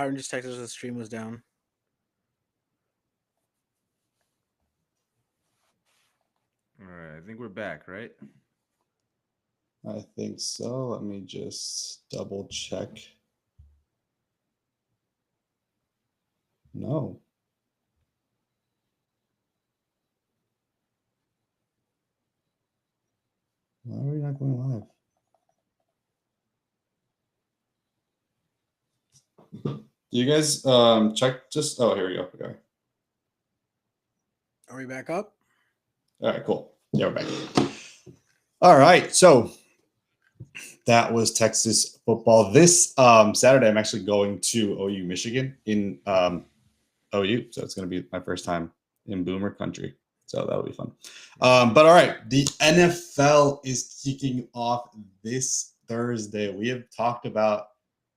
Byron just texted us the stream was down. All right, I think we're back, right? I think so. Let me just double check. No. Why are we not going live? Do you guys check just here we go. Okay. Are we back up? All right, cool. Yeah, we're back. All right. So that was Texas football. This Saturday I'm actually going to OU Michigan in OU. So it's gonna be my first time in Boomer country. So that'll be fun. But all right, the NFL is kicking off this Thursday. We have talked about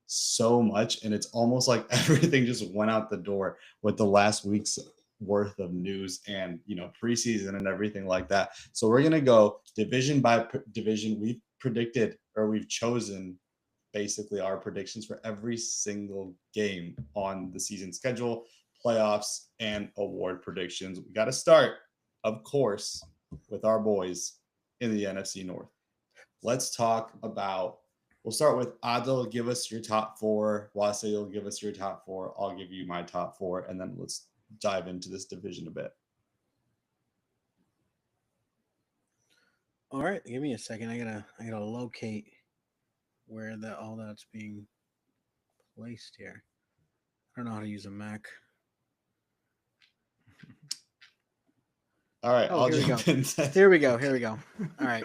so much, and it's almost like everything just went out the door with the last week's worth of news and preseason and everything like that. So we're gonna go division by division. We've predicted, or we've chosen basically our predictions for every single game on the season schedule, playoffs, and award predictions. We got to start, of course, with our boys in the NFC North. Let's talk about. We'll start with Adil. Give us your top four. Wase, you'll give us your top four. I'll give you my top four, and then let's dive into this division a bit. All right, give me a second. I gotta locate where all that's being placed here. I don't know how to use a Mac. All right, Oh, I'll here we jump go. in. Here we go. Here we go. All right.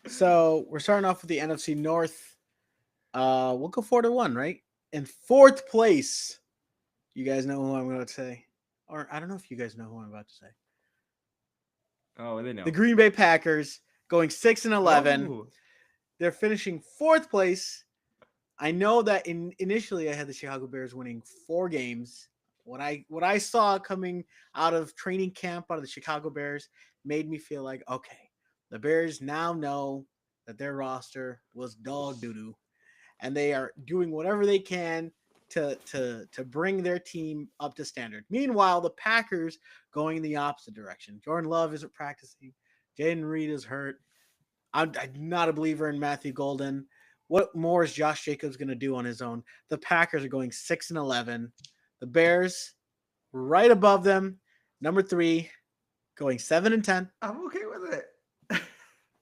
So we're starting off with the NFC North. We'll go 4-1, right? In fourth place, you guys know who I'm going to say, or I don't know if you guys know who I'm about to say. Oh, they know. The Green Bay Packers going 6-11. Oh. They're finishing fourth place. I know that initially I had the Chicago Bears winning 4 games. What I saw coming out of training camp out of the Chicago Bears made me feel like, okay, the Bears now know that their roster was dog doo-doo, and they are doing whatever they can to bring their team up to standard. Meanwhile, the Packers going in the opposite direction. Jordan Love isn't practicing. Jaden Reed is hurt. I'm not a believer in Matthew Golden. What more is Josh Jacobs going to do on his own? The Packers are going 6-11. The Bears right above them, number 3, going 7-10. I'm okay with it.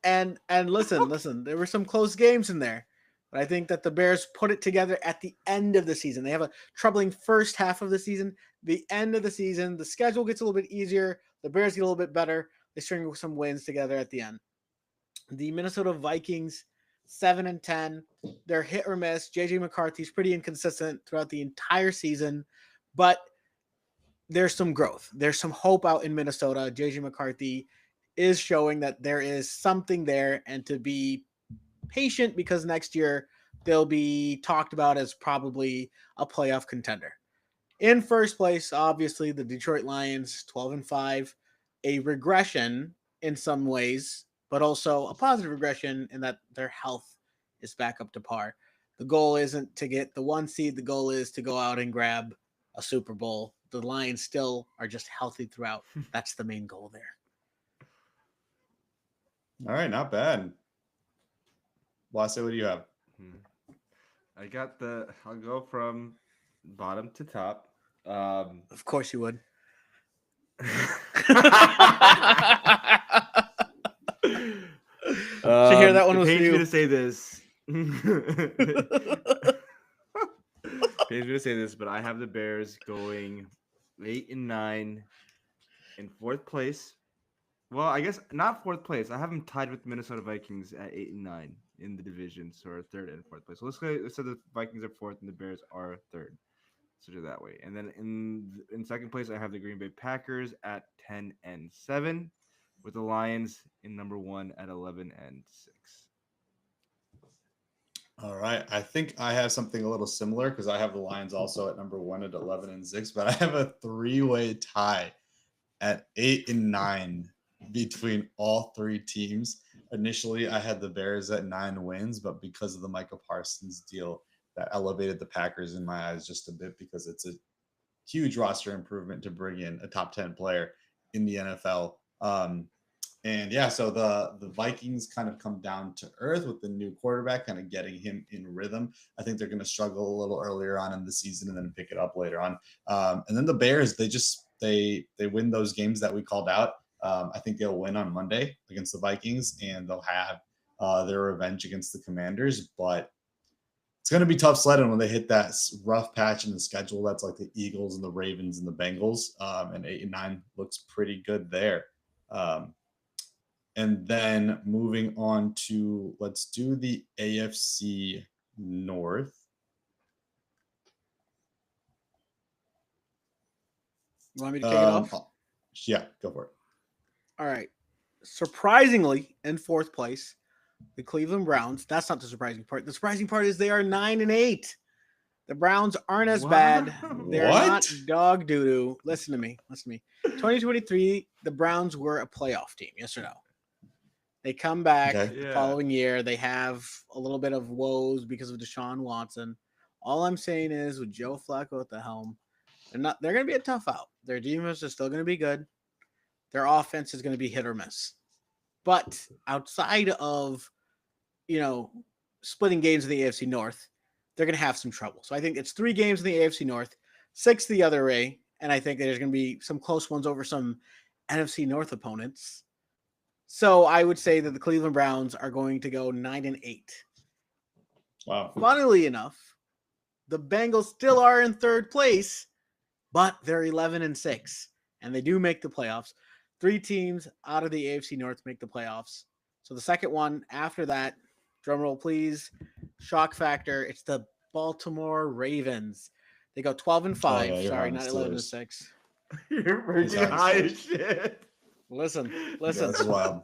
And listen, there were some close games in there. But I think that the Bears put it together at the end of the season. They have a troubling first half of the season. The end of the season, the schedule gets a little bit easier. The Bears get a little bit better. They string some wins together at the end. The Minnesota Vikings, 7-10. They're hit or miss. JJ McCarthy's pretty inconsistent throughout the entire season, but there's some growth. There's some hope out in Minnesota. JJ McCarthy is showing that there is something there, and to be patient because next year they'll be talked about as probably a playoff contender. In first place, obviously, the Detroit Lions, 12-5, a regression in some ways, but also a positive regression in that their health is back up to par. The goal isn't to get the 1 seed, the goal is to go out and grab a Super Bowl. The Lions still are just healthy throughout. That's the main goal there. All right, not bad. Wase, what do you have? I'll go from bottom to top. Of course you would. To hear that one it was pains for you. me to say this. Pains me to say this, but I have the Bears going 8-9 in fourth place. Well, I guess not fourth place. I have them tied with the Minnesota Vikings at 8-9 in the division, so third and fourth place. So let's say the Vikings are fourth and the Bears are third. So do that way. And then in second place, I have the Green Bay Packers at 10-7, with the Lions in number 1 at 11-6. All right. I think I have something a little similar because I have the Lions also at number 1 at 11-6, but I have a 3-way tie at 8-9 between all 3 teams. Initially, I had the Bears at 9 wins, but because of the Michael Parsons deal, that elevated the Packers in my eyes just a bit because it's a huge roster improvement to bring in a top 10 player in the NFL. And yeah, so the Vikings kind of come down to earth with the new quarterback, kind of getting him in rhythm. I think they're going to struggle a little earlier on in the season and then pick it up later on. And then the Bears, they win those games that we called out. I think they'll win on Monday against the Vikings, and they'll have their revenge against the Commanders. But it's going to be tough sledding when they hit that rough patch in the schedule. That's like the Eagles and the Ravens and the Bengals. And 8-9 looks pretty good there. And then moving on to, let's do the AFC North. You want me to kick it off? Yeah, go for it. All right. Surprisingly, in fourth place, the Cleveland Browns. That's not the surprising part. The surprising part is they are 9-8. The Browns aren't as bad. They're not dog doo-doo. Listen to me. 2023, the Browns were a playoff team. Yes or no? They come back the following year. They have a little bit of woes because of Deshaun Watson. All I'm saying is with Joe Flacco at the helm, they're going to be a tough out. Their defense is still going to be good. Their offense is going to be hit or miss. But outside of, splitting games in the AFC North, they're going to have some trouble. So I think it's 3 games in the AFC North, 6 the other way. And I think there's going to be some close ones over some NFC North opponents. So I would say that the Cleveland Browns are going to go 9-8. Wow. Funnily enough, the Bengals still are in third place, but they're 11-6, and they do make the playoffs. 3 teams out of the AFC North make the playoffs. So the second one after that, drum roll please, shock factor, it's the Baltimore Ravens. They go 12-5. Sorry, not 11-6. You're freaking high as shit. Listen. That's wild.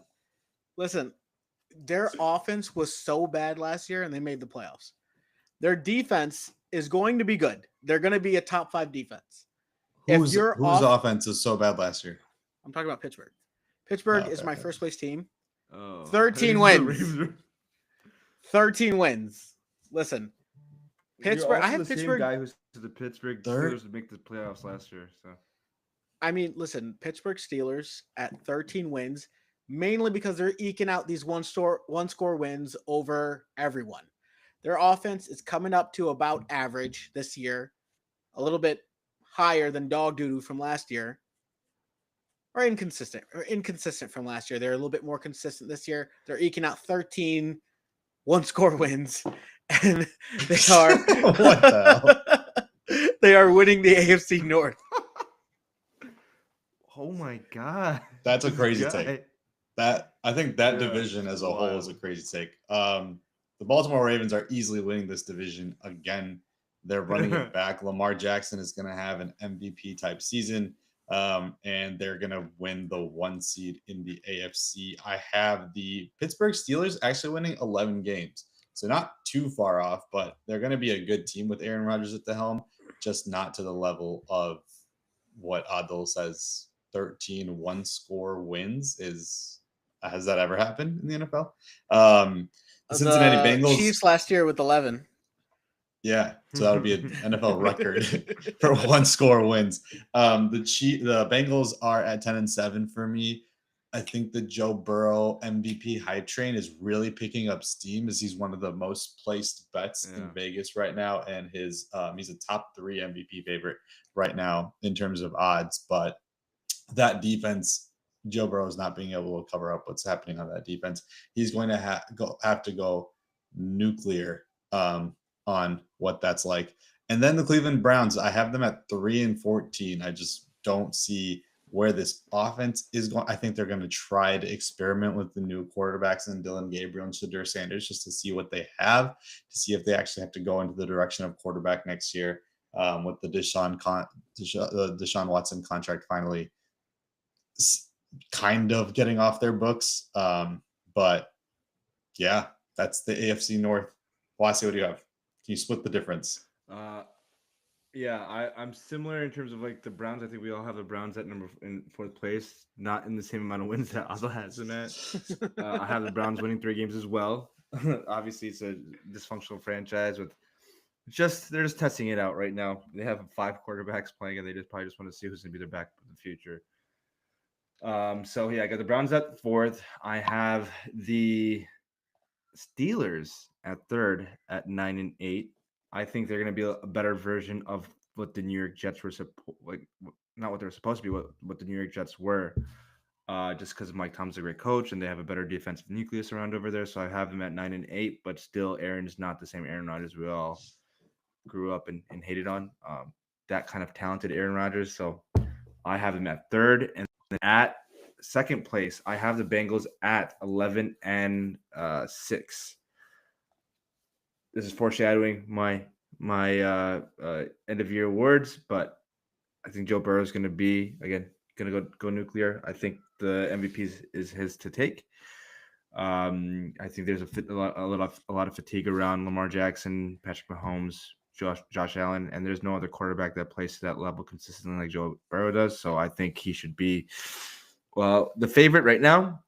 Listen, their offense was so bad last year, and they made the playoffs. Their defense is going to be good. They're going to be a top 5 defense. Whose offense is so bad last year? I'm talking about Pittsburgh. Pittsburgh is my first place team. 13 wins. 13 wins. Listen, Pittsburgh. I have Pittsburgh. Guy who's to the Pittsburgh Steelers to make the playoffs last year. So, I mean, listen, Pittsburgh Steelers at 13 wins, mainly because they're eking out these one score wins over everyone. Their offense is coming up to about average this year, a little bit higher than dog doo-doo from last year. Or inconsistent from last year. They're a little bit more consistent this year. They're eking out 13 one-score wins, and they are what the hell? They are winning the AFC North. Oh my god, that's a crazy take. I think that division as a whole is a crazy take. The Baltimore Ravens are easily winning this division again. They're running it back. Lamar Jackson is going to have an MVP type season. And they're going to win the 1 seed in the AFC. I have the Pittsburgh Steelers actually winning 11 games. So not too far off, but they're going to be a good team with Aaron Rodgers at the helm, just not to the level of what Adil says 13 one-score wins is. Has that ever happened in the NFL? The Cincinnati Bengals. Chiefs last year with 11. Yeah, so that would be an NFL record for one-score wins. The Bengals are at 10-7 for me. I think the Joe Burrow MVP hype train is really picking up steam as he's one of the most placed bets in Vegas right now, and he's a top 3 MVP favorite right now in terms of odds. But that defense, Joe Burrow is not being able to cover up what's happening on that defense. He's going to have to go nuclear. On what that's like. And then the Cleveland Browns, I have them at 3-14. I just don't see where this offense is going. I think they're going to try to experiment with the new quarterbacks and Dylan Gabriel and Shadur Sanders just to see what they have, to see if they actually have to go into the direction of quarterback next year with the Deshaun Watson contract finally kind of getting off their books. But yeah, that's the AFC North. Wasi, what do you have? Can you split the difference? I'm similar in terms of like the Browns. I think we all have the Browns at in 4th place, not in the same amount of wins that Azal has them at. I have the Browns winning 3 games as well. Obviously, it's a dysfunctional franchise with they're just testing it out right now. They have 5 quarterbacks playing, and they probably just want to see who's going to be their back in the future. So yeah, I got the Browns at 4th. I have the Steelers at 3rd at 9-8. I think they're going to be a better version of what the New York Jets were not what they were supposed to be, what the New York Jets were. Just because Mike Tomlin's a great coach and they have a better defensive nucleus around over there. So I have them at 9-8, but still Aaron's not the same Aaron Rodgers we all grew up and hated on. That kind of talented Aaron Rodgers. So I have them at 3rd. And then at 2nd place, I have the Bengals at 11-6. This is foreshadowing my end of year awards, but I think Joe Burrow is going to be, again, going to go nuclear. I think the MVP is his to take. I think there's a lot of fatigue around Lamar Jackson, Patrick Mahomes, Josh Allen, and there's no other quarterback that plays to that level consistently like Joe Burrow does. So I think he should be, the favorite right now.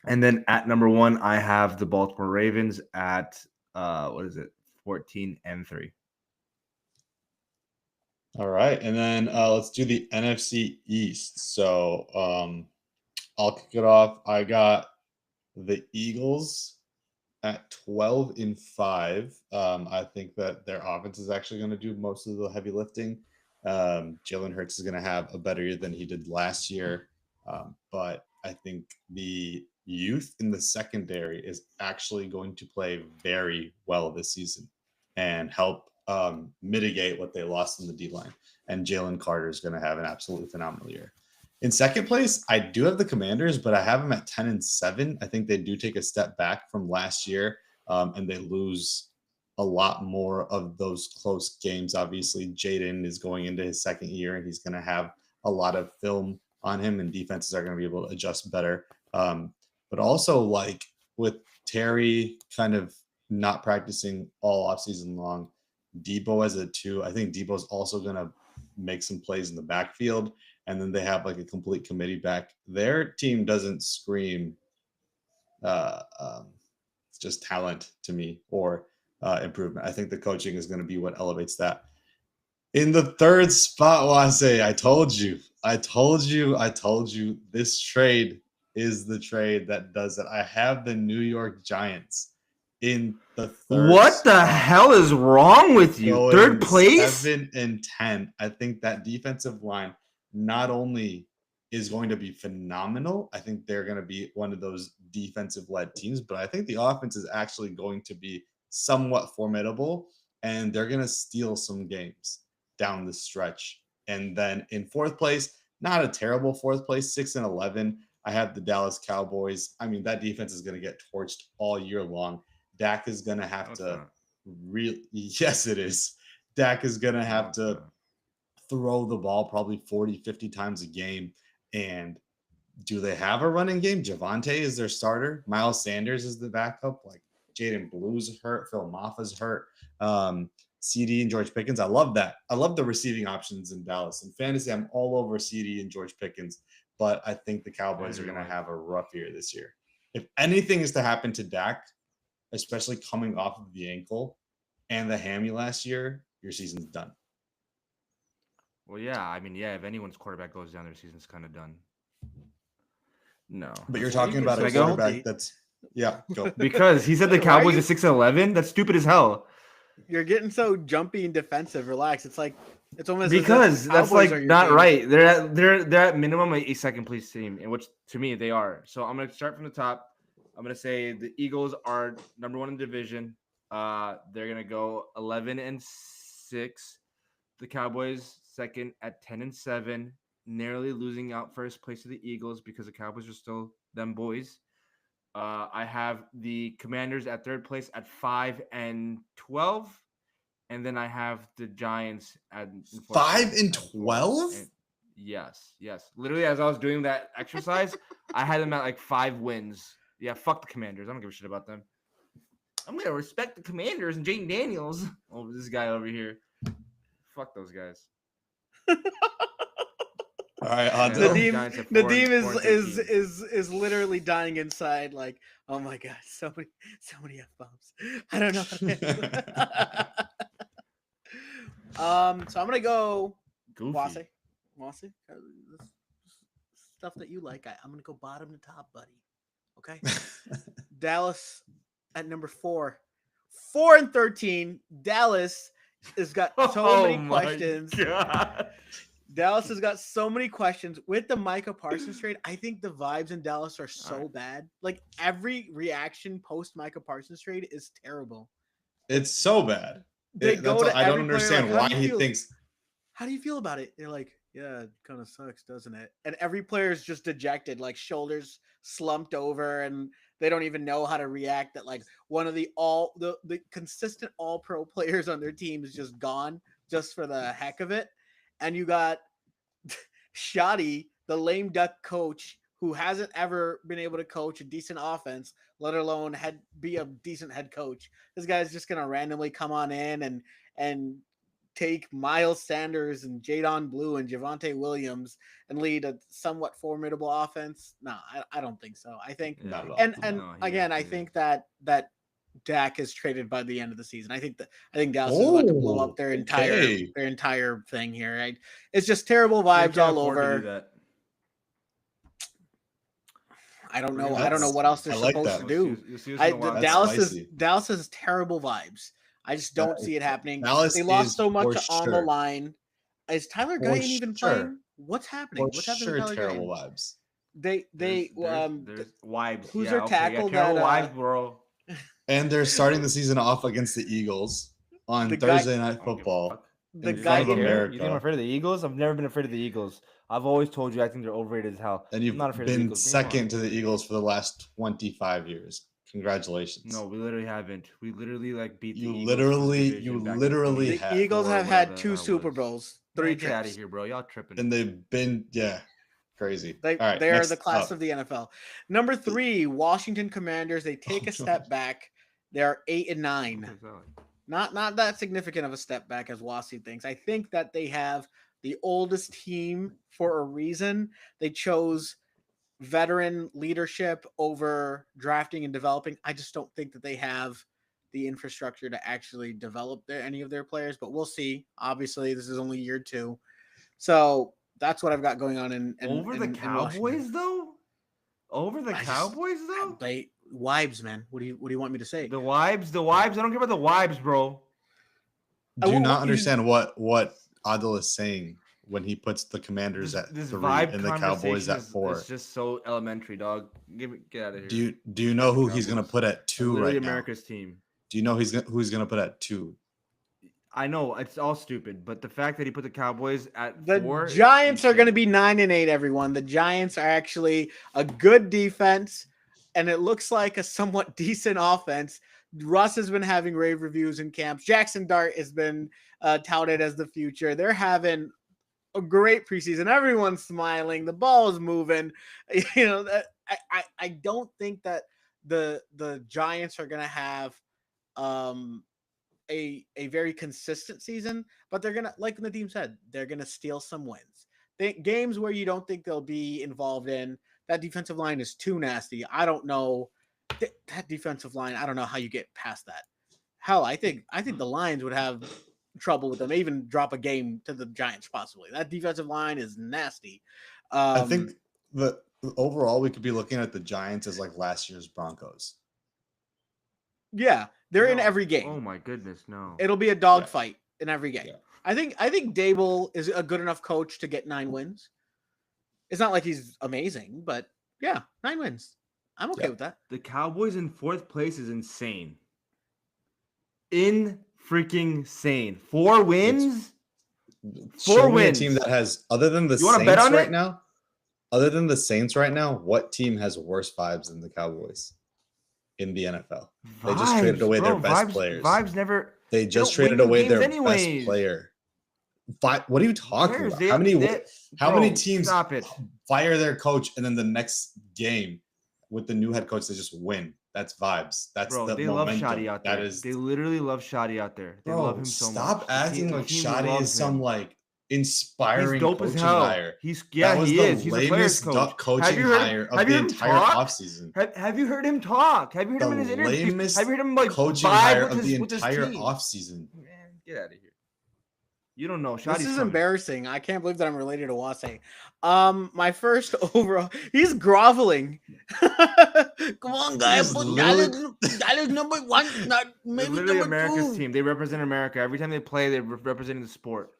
And then at number 1, I have the Baltimore Ravens at 14-3. All right, and then let's do the NFC East. So I'll kick it off. I got the Eagles at 12-5. I think that their offense is actually going to do most of the heavy lifting. Jalen Hurts is going to have a better year than he did last year, but I think the youth in the secondary is actually going to play very well this season and help mitigate what they lost in the D-line. And Jalen Carter is going to have an absolutely phenomenal year. In 2nd place, I do have the Commanders, but I have them at 10-7. I think they do take a step back from last year, and they lose a lot more of those close games. Obviously, Jaden is going into his 2nd year, and he's going to have a lot of film on him, and defenses are going to be able to adjust better. But also, like with Terry kind of not practicing all offseason long, Debo as a 2. I think Debo's also going to make some plays in the backfield. And then they have like a complete committee back. Their team doesn't scream just talent to me or improvement. I think the coaching is going to be what elevates that. In the 3rd spot, Wase, I told you, this trade is the trade that does it. I have the New York Giants in the 3rd What spot. the hell is wrong with you? 3rd place? 7-10. I think that defensive line not only is going to be phenomenal, I think they're going to be one of those defensive-led teams, but I think the offense is actually going to be somewhat formidable, and they're going to steal some games down the stretch. And then in 4th place, not a terrible 4th place, 6-11. I have the Dallas Cowboys. I mean, that defense is going to get torched all year long. Dak is going to have yes, it is. Dak is going to have to throw the ball probably 40, 50 times a game. And do they have a running game? Javonte is their starter. Miles Sanders is the backup. Like Jaden Blue's hurt. Phil Maffa's hurt. CD and George Pickens. I love that. I love the receiving options in Dallas. In fantasy, I'm all over CD and George Pickens. But I think the Cowboys are going to have a rough year this year. If anything is to happen to Dak, especially coming off of the ankle and the hammy last year, your season's done. Well, yeah. I mean, yeah, if anyone's quarterback goes down, their season's kind of done. No. But you're talking about a quarterback that's – yeah, go. Because he said the Cowboys are 6-11? That's stupid as hell. You're getting so jumpy and defensive. Relax. It's like it's almost because that's like not right. They're at minimum a 2nd place team, in which to me they are. So I'm gonna start from the top. I'm gonna say the Eagles are number 1 in the division. They're gonna go 11-6. The Cowboys 2nd at 10-7, narrowly losing out 1st place to the Eagles because the Cowboys are still them boys. I have the Commanders at 3rd place at 5-12, and then I have the Giants at 5-12. Yes. Literally, as I was doing that exercise, I had them at like 5 wins. Yeah, fuck the Commanders. I don't give a shit about them. I'm gonna respect the Commanders and Jaden Daniels. Oh, this guy over here. Fuck those guys. All right, Nadeem is literally dying inside. Like, oh my god, so many F-bombs. I don't know. So I'm gonna go Goofy. Wasi. Stuff that you like. I'm gonna go bottom to top, buddy. Okay. Dallas at number 4. 4-13. Dallas has got so many questions. God. Dallas has got so many questions with the Micah Parsons trade. I think the vibes in Dallas are so Alright. bad. Like every reaction post Micah Parsons trade is terrible. It's so bad. They That's go all- to I don't every player understand like, "How why do you he feel?" thinks How do you feel about it? They're like, yeah, it kind of sucks, doesn't it? And every player is just dejected, like shoulders slumped over, and they don't even know how to react. That like one of the consistent all pro players on their team is just gone just for the heck of it. And you got Shoddy, the lame duck coach who hasn't ever been able to coach a decent offense, let alone be a decent head coach. This guy's just gonna randomly come on in and take Miles Sanders and Jadon Blue and Javonte Williams and lead a somewhat formidable offense. No, I don't think so. I think not at all. and No, he again, I is. think that Dak is traded by the end of the season. I think Dallas is about to blow up their okay. entire thing here. Right? It's just terrible They vibes can't all afford to do over. that. I don't know. Yeah, I don't know what else they're I like supposed that. to do. You'll see us in a while. That's spicy. Dallas is terrible vibes. I just don't see it happening. Dallas They lost is so much for on the sure. line. Is Tyler For Guyton even sure. playing? What's happening? For What's happening sure, with Tyler terrible Guyton? vibes. They There's Vibes. who's yeah, their okay, tackle Yeah, terrible that, vibes, bro. And they're starting the season off against the Eagles on The guy- Thursday Night I don't give a Football. fuck. the in guy front of getting America. You think I'm afraid of the Eagles? I've never been afraid of the Eagles. I've always told you I think they're overrated as hell. And I'm you've not afraid of the been Eagles. Bring 'em on. second to the Eagles for the last 25 years. Congratulations. No, we literally haven't. We literally like beat the You Eagles in literally- division you back in literally the 2024 Eagles or have whatever had that 2 was. Super Bowls, 3 Man, get out of trips. here, bro. Y'all tripping. And they've been, crazy. They All right, are next the class up. of the NFL. Number 3, Washington Commanders. They take Oh, a step back. They're 8-9. What is that? Not that significant of a step back as Wasi thinks. I think that they have the oldest team for a reason. They chose veteran leadership over drafting and developing. I just don't think that they have the infrastructure to actually develop any of their players, but we'll see. Obviously, this is only year 2. So that's what I've got going on in Over the in Cowboys Washington. though? Over the I just- Cowboys though? They Vibes, man. What do you want me to say? The Vibes. I don't care about the Vibes, bro. Do you what- not understand what Adil is saying when he puts the Commanders at 3 vibe and the Cowboys at conversation 4? It's just so elementary, dog. Get out of here. Do you know who the he's going to Cowboys. put at 2 Literally right now? America's team. Do you know who he's going to put at 2? I know it's all stupid, but the fact that he put the Cowboys at The 4 is Giants are going to insane. be 9-8. Everyone, the Giants are actually a good defense, and it looks like a somewhat decent offense. Russ has been having rave reviews in camps. Jackson Dart has been touted as the future. They're having a great preseason. Everyone's smiling. The ball is moving. You know, I don't think that the Giants are going to have a very consistent season, but they're gonna, like Nadeem said, they're gonna steal some wins. Games where you don't think they'll be involved in. That defensive line is too nasty. I don't know that defensive line. I don't know how you get past that. Hell, I think the Lions would have trouble with them. Even drop a game to the Giants possibly. That defensive line is nasty. I think the overall we could be looking at the Giants as like last year's Broncos. Yeah, they're in No. every game. Oh my goodness, no. It'll be a dogfight in every game. Yeah. I think Dable is a good enough coach to get 9 wins. It's not like he's amazing, but yeah, 9 wins. I'm okay Yeah. with that. The Cowboys in 4th place is insane. In freaking sane. 4 wins? Show me wins. a team that has, other than the You wanna Saints bet on right it? now. Other than the Saints right now, what team has worse vibes than the Cowboys in the NFL? They just traded away their best players. Vibes never. They just don't win traded you away their games anyways. best player. What are you talking Cares? about? They- How many they- how many bro, teams Stop it. fire their coach and then the next game with the new head coach they just win? That's vibes. That's Bro, the they love momentum. Shoddy out there. That is, They literally love Shoddy out there. They bro, love him so much. stop The acting team- the like team Shoddy loves is some him. like inspiring He's dope as coaching hell. hire. He's That was he the is. He's a player's lamest coach. coaching hire of have you the heard him entire talk? offseason. Have you heard him talk? Have you heard him in his The interviews? lamest Have you heard him like Coaching vibe hire with of his, the with his entire team? offseason. Man, get out of here. You don't know. This Shadi's is coming. embarrassing. I can't believe that I'm related to Wase. My first overall, he's groveling. Come on, guys, He's put literally- Dallas number one, not They're maybe literally number America's two. team. They represent America. Every time they play, they're representing the sport.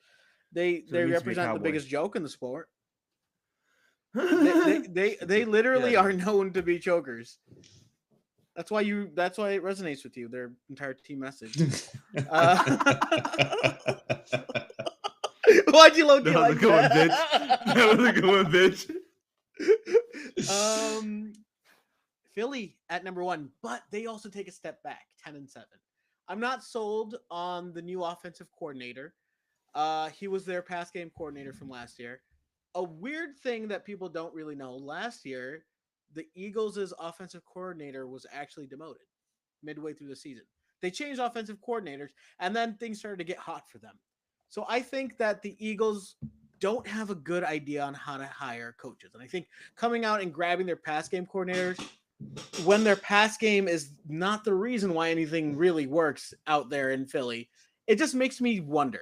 They So it represent means to be a the Cowboy. biggest joke in the sport. They literally Yeah, are known to be chokers. That's why it resonates with you. Their entire team message. Why'd you look That was like a good one, bitch. that? That was a good one, bitch. Philly at number 1, but they also take a step back, 10-7. I'm not sold on the new offensive coordinator. He was their pass game coordinator from last year. A weird thing that people don't really know, last year, the Eagles' offensive coordinator was actually demoted midway through the season. They changed offensive coordinators, and then things started to get hot for them. So I think that the Eagles don't have a good idea on how to hire coaches. And I think coming out and grabbing their pass game coordinators when their pass game is not the reason why anything really works out there in Philly, it just makes me wonder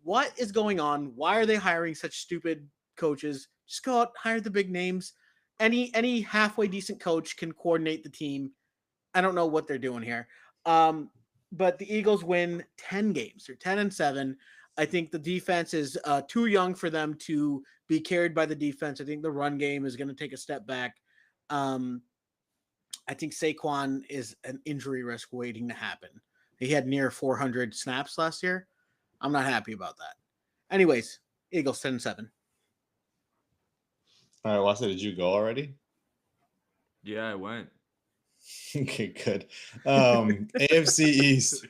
what is going on. Why are they hiring such stupid coaches? Just go out, hire the big names. Any halfway decent coach can coordinate the team. I don't know what they're doing here. But the Eagles win 10 games. They're 10-7. I think the defense is too young for them to be carried by the defense. I think the run game is going to take a step back. I think Saquon is an injury risk waiting to happen. He had near 400 snaps last year. I'm not happy about that. Anyways, Eagles 10-7. All right, Wasa, did you go already? Yeah, I went. Okay, good. AFC East.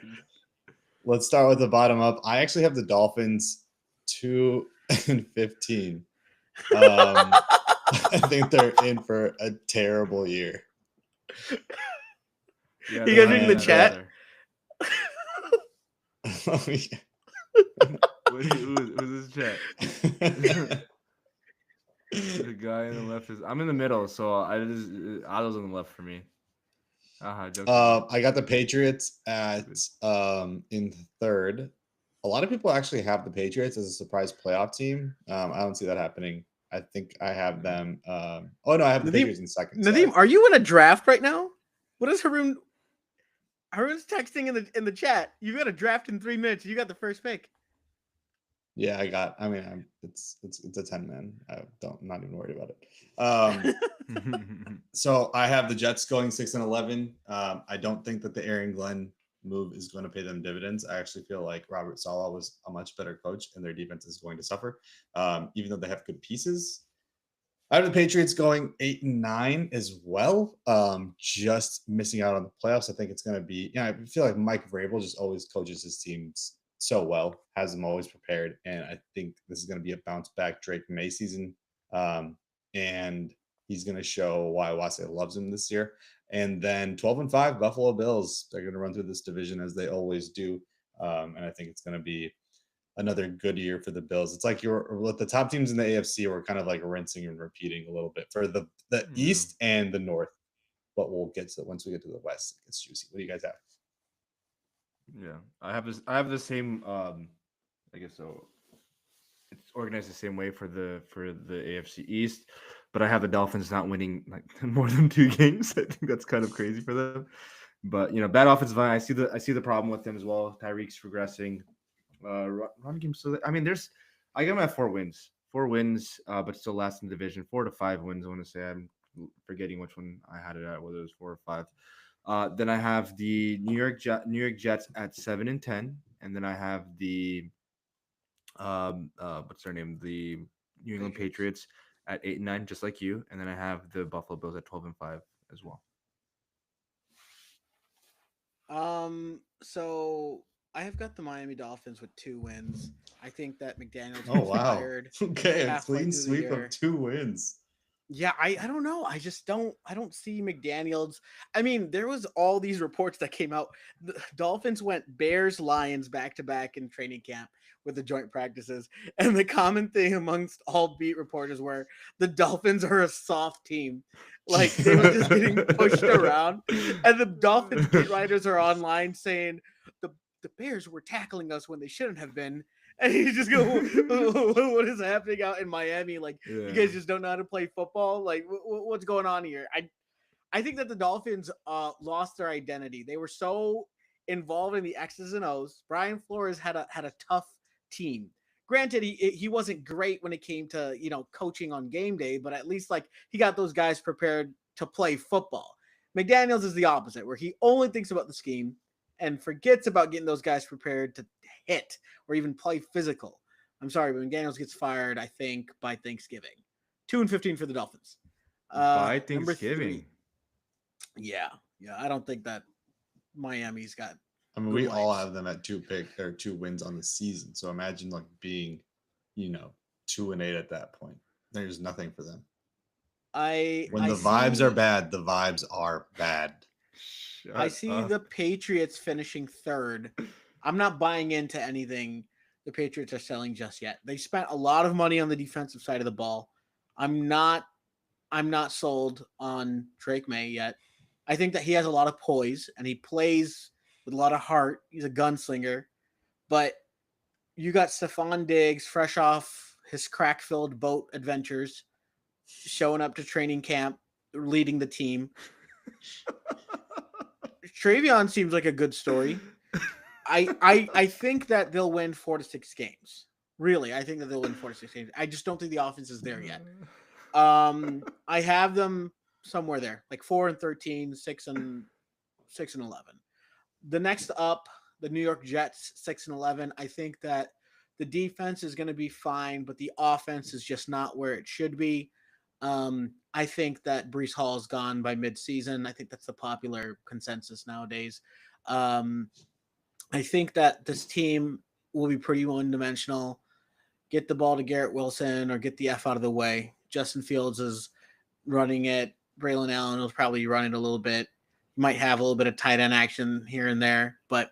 Let's start with the bottom up. I actually have the Dolphins 2-15. I think they're in for a terrible year. Yeah, You guys reading the chat? Oh, yeah. Who's this chat? The guy on the left is. I'm in the middle, so Otto's on the left for me. I got the Patriots at in third. A lot of people actually have the Patriots as a surprise playoff team. I don't see that happening. I think I have them. I have the Patriots in second. Nadeem, are you in a draft right now? What is Haroon? Haroon's texting in the chat. You got a draft in 3 minutes. You got the first pick. Yeah, I got. I mean, it's a 10-man. I'm not even worried about it. So I have the Jets going 6-11. I don't think that the Aaron Glenn move is going to pay them dividends. I actually feel like Robert Saleh was a much better coach, and their defense is going to suffer, even though they have good pieces. I have the Patriots going 8-9 as well. Just missing out on the playoffs. I think it's going to be. I feel like Mike Vrabel just always coaches his teams so well, has them always prepared, and I think this is going to be a bounce back Drake May season, and he's going to show why Wase loves him this year. And then 12-5 Buffalo Bills. They're going to run through this division as they always do, and I think it's going to be another good year for the Bills. It's like the top teams in the AFC were kind of like rinsing and repeating a little bit for the East and the North, but we'll get to once we get to the West. It gets juicy. What do you guys have? Yeah, I have the same. I guess so. It's organized the same way for the AFC East, but I have the Dolphins not winning like more than 2 games. I think that's kind of crazy for them. But bad offensive line. I see the problem with them as well. Tyreek's regressing. Run game. So I mean, I got them at 4 wins, but still last in the division. 4 to 5 wins. I want to say. I'm forgetting which one I had it at, whether it was 4 or 5. Then I have the New York Jets at 7-10, and then I have the what's their name? The New England Patriots at 8-9, just like you, and then I have the Buffalo Bills at 12-5 as well. So I have got the Miami Dolphins with 2 wins. I think that McDaniels Oh wow. fired. Okay, a halfway clean through the sweep year. of 2 wins. Yeah, I don't know. I don't see McDaniels. I mean, there was all these reports that came out. The Dolphins went Bears, Lions back to back in training camp with the joint practices. And the common thing amongst all beat reporters were the Dolphins are a soft team. Like they were just getting pushed around. And the Dolphins beat writers are online saying the Bears were tackling us when they shouldn't have been. And he's just go, what is happening out in Miami? Like, you guys just don't know how to play football. Like, what's going on here? I think that the Dolphins lost their identity. They were so involved in the X's and O's. Brian Flores had a tough team. Granted, he wasn't great when it came to coaching on game day, but at least like he got those guys prepared to play football. McDaniels is the opposite, where he only thinks about the scheme and forgets about getting those guys prepared to hit or even play physical. I'm sorry, but McDaniels gets fired, I think, by Thanksgiving. 2-15 for the Dolphins. By Thanksgiving. Yeah. I don't think that Miami's got. I mean, we all have them at 2 wins on the season. So imagine like being, 2-8 at that point. There's nothing for them. When the vibes are bad, the vibes are bad. I see the Patriots finishing third. I'm not buying into anything the Patriots are selling just yet. They spent a lot of money on the defensive side of the ball. I'm not sold on Drake May yet. I think that he has a lot of poise and he plays with a lot of heart. He's a gunslinger. But you got Stephon Diggs fresh off his crack-filled boat adventures, showing up to training camp, leading the team. Travion seems like a good story. I think that they'll win 4 to 6 games. Really, I think that they'll win 4 to 6 games. I just don't think the offense is there yet. I have them somewhere there, like 4-13, 6-11. The next up, the New York Jets, 6-11. I think that the defense is going to be fine, but the offense is just not where it should be. I think that Breece Hall is gone by midseason. I think that's the popular consensus nowadays. I think that this team will be pretty one-dimensional. Get the ball to Garrett Wilson or get the F out of the way. Justin Fields is running it. Braylon Allen will probably run it a little bit. Might have a little bit of tight end action here and there, but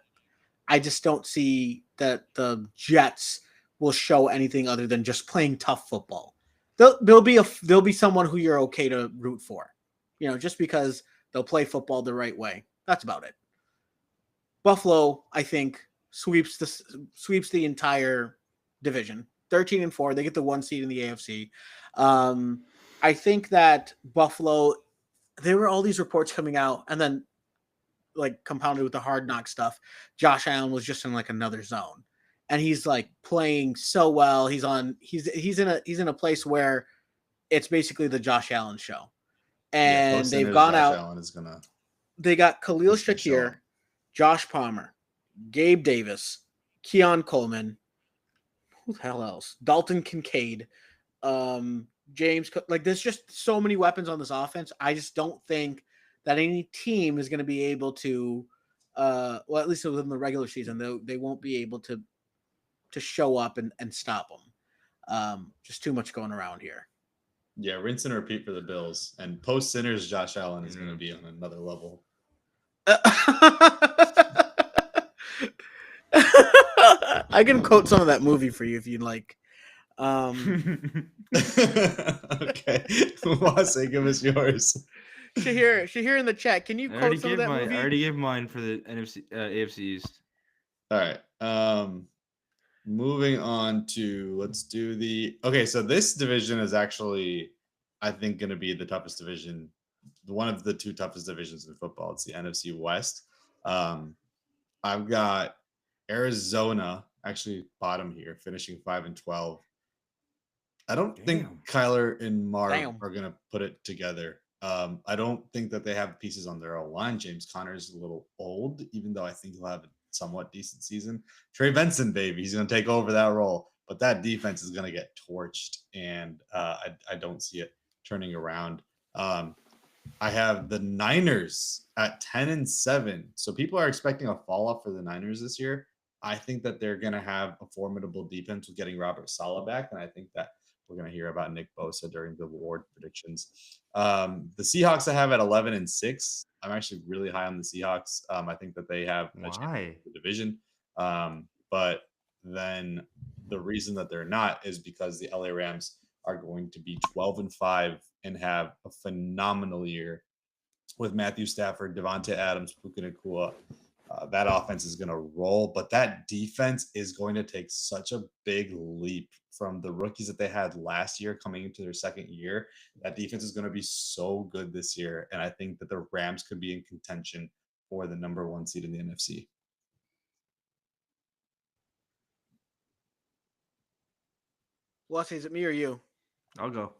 I just don't see that the Jets will show anything other than just playing tough football. There'll be someone who you're okay to root for, just because they'll play football the right way. That's about it. Buffalo, I think, sweeps the entire division. 13-4, they get the 1 seed in the AFC. I think that Buffalo, there were all these reports coming out, and then like compounded with the Hard Knock stuff. Josh Allen was just in like another zone, and he's like playing so well. He's in a place where it's basically the Josh Allen show, and they've gone out. Allen is gonna. They got Khalil Shakir, Josh Palmer, Gabe Davis, Keon Coleman. Who the hell else? Dalton Kincaid, James. Like, there's just so many weapons on this offense. I just don't think that any team is going to be able to, well, at least within the regular season, they won't be able to show up and stop them. Just too much going around here. Yeah, rinse and repeat for the Bills. And post Sinners, Josh Allen is going to be on another level. I can quote some of that movie for you if you'd like. Okay. Wase, give us yours. Shahir in the chat. Can you quote some of that movie? I already gave mine for the AFC East. All right. Moving on to, let's do okay, so this division is actually, I think, going to be the toughest division, one of the 2 toughest divisions in football. It's the NFC West. I've got Arizona actually bottom here, finishing 5-12. I don't think Kyler and Marv are going to put it together. I don't think that they have pieces on their own line. James Conner is a little old, even though I think he'll have a somewhat decent season. Trey Benson, baby, he's going to take over that role. But that defense is going to get torched, and I don't see it turning around. I have the Niners at 10-7. So people are expecting a fall off for the Niners this year. I think that they're going to have a formidable defense with getting Robert Saleh back, and I think that we're going to hear about Nick Bosa during the award predictions. The Seahawks I have at 11-6. I'm actually really high on the Seahawks. I think that they have a chance in the division. But then the reason that they're not is because the LA Rams are going to be 12-5 and have a phenomenal year with Matthew Stafford, Devontae Adams, Puka Nacua, That offense is going to roll, but that defense is going to take such a big leap from the rookies that they had last year coming into their second year. That defense is going to be so good this year, and I think that the Rams could be in contention for the number 1 seed in the NFC. Wes, is it me or you? I'll go.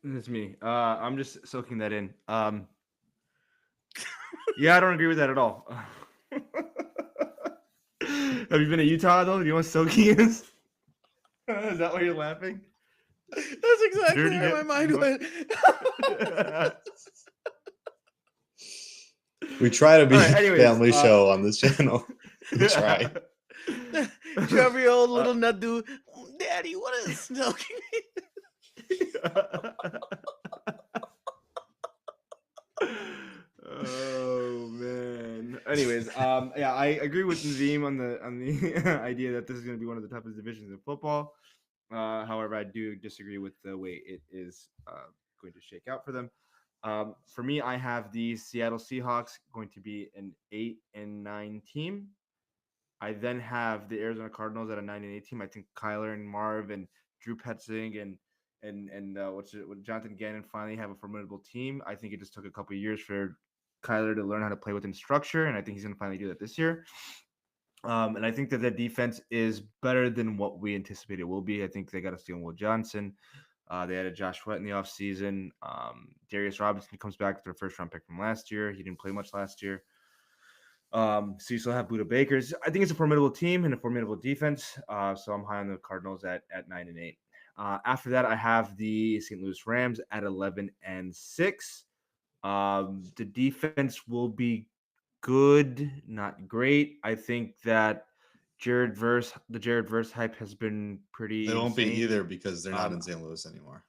It's me. I'm just soaking that in. Yeah, I don't agree with that at all. Have you been to Utah though? Do you know what soaking is? Is that why you're laughing? That's exactly Dirty where my mind went. We try to be All right, a anyways, family show on this channel. We try. Trevor, your old little nut dude. Daddy, what is smoking? Oh man. Anyways, yeah, I agree with Nazim on the idea that this is going to be one of the toughest divisions in football. However, I do disagree with the way it is going to shake out for them. For me, I have the Seattle Seahawks going to be an 8-9 team. I then have the Arizona Cardinals at a 9-8 team. I think Kyler and Marv and Drew Petzing and Jonathan Gannon finally have a formidable team. I think it just took a couple of years for Kyler to learn how to play within structure, and I think he's going to finally do that this year. And I think that the defense is better than what we anticipated it will be. I think they got a steal Will Johnson. They added Josh Sweat in the offseason. Darius Robinson comes back with their first-round pick from last year. He didn't play much last year. So you still have Buda Bakers. I think it's a formidable team and a formidable defense. So I'm high on the Cardinals at 9-8. After that, I have the St. Louis Rams at 11-6. The defense will be good, not great. I think that the Jared Verse hype has been pretty. They won't be insane. either because they're not in St. Louis anymore.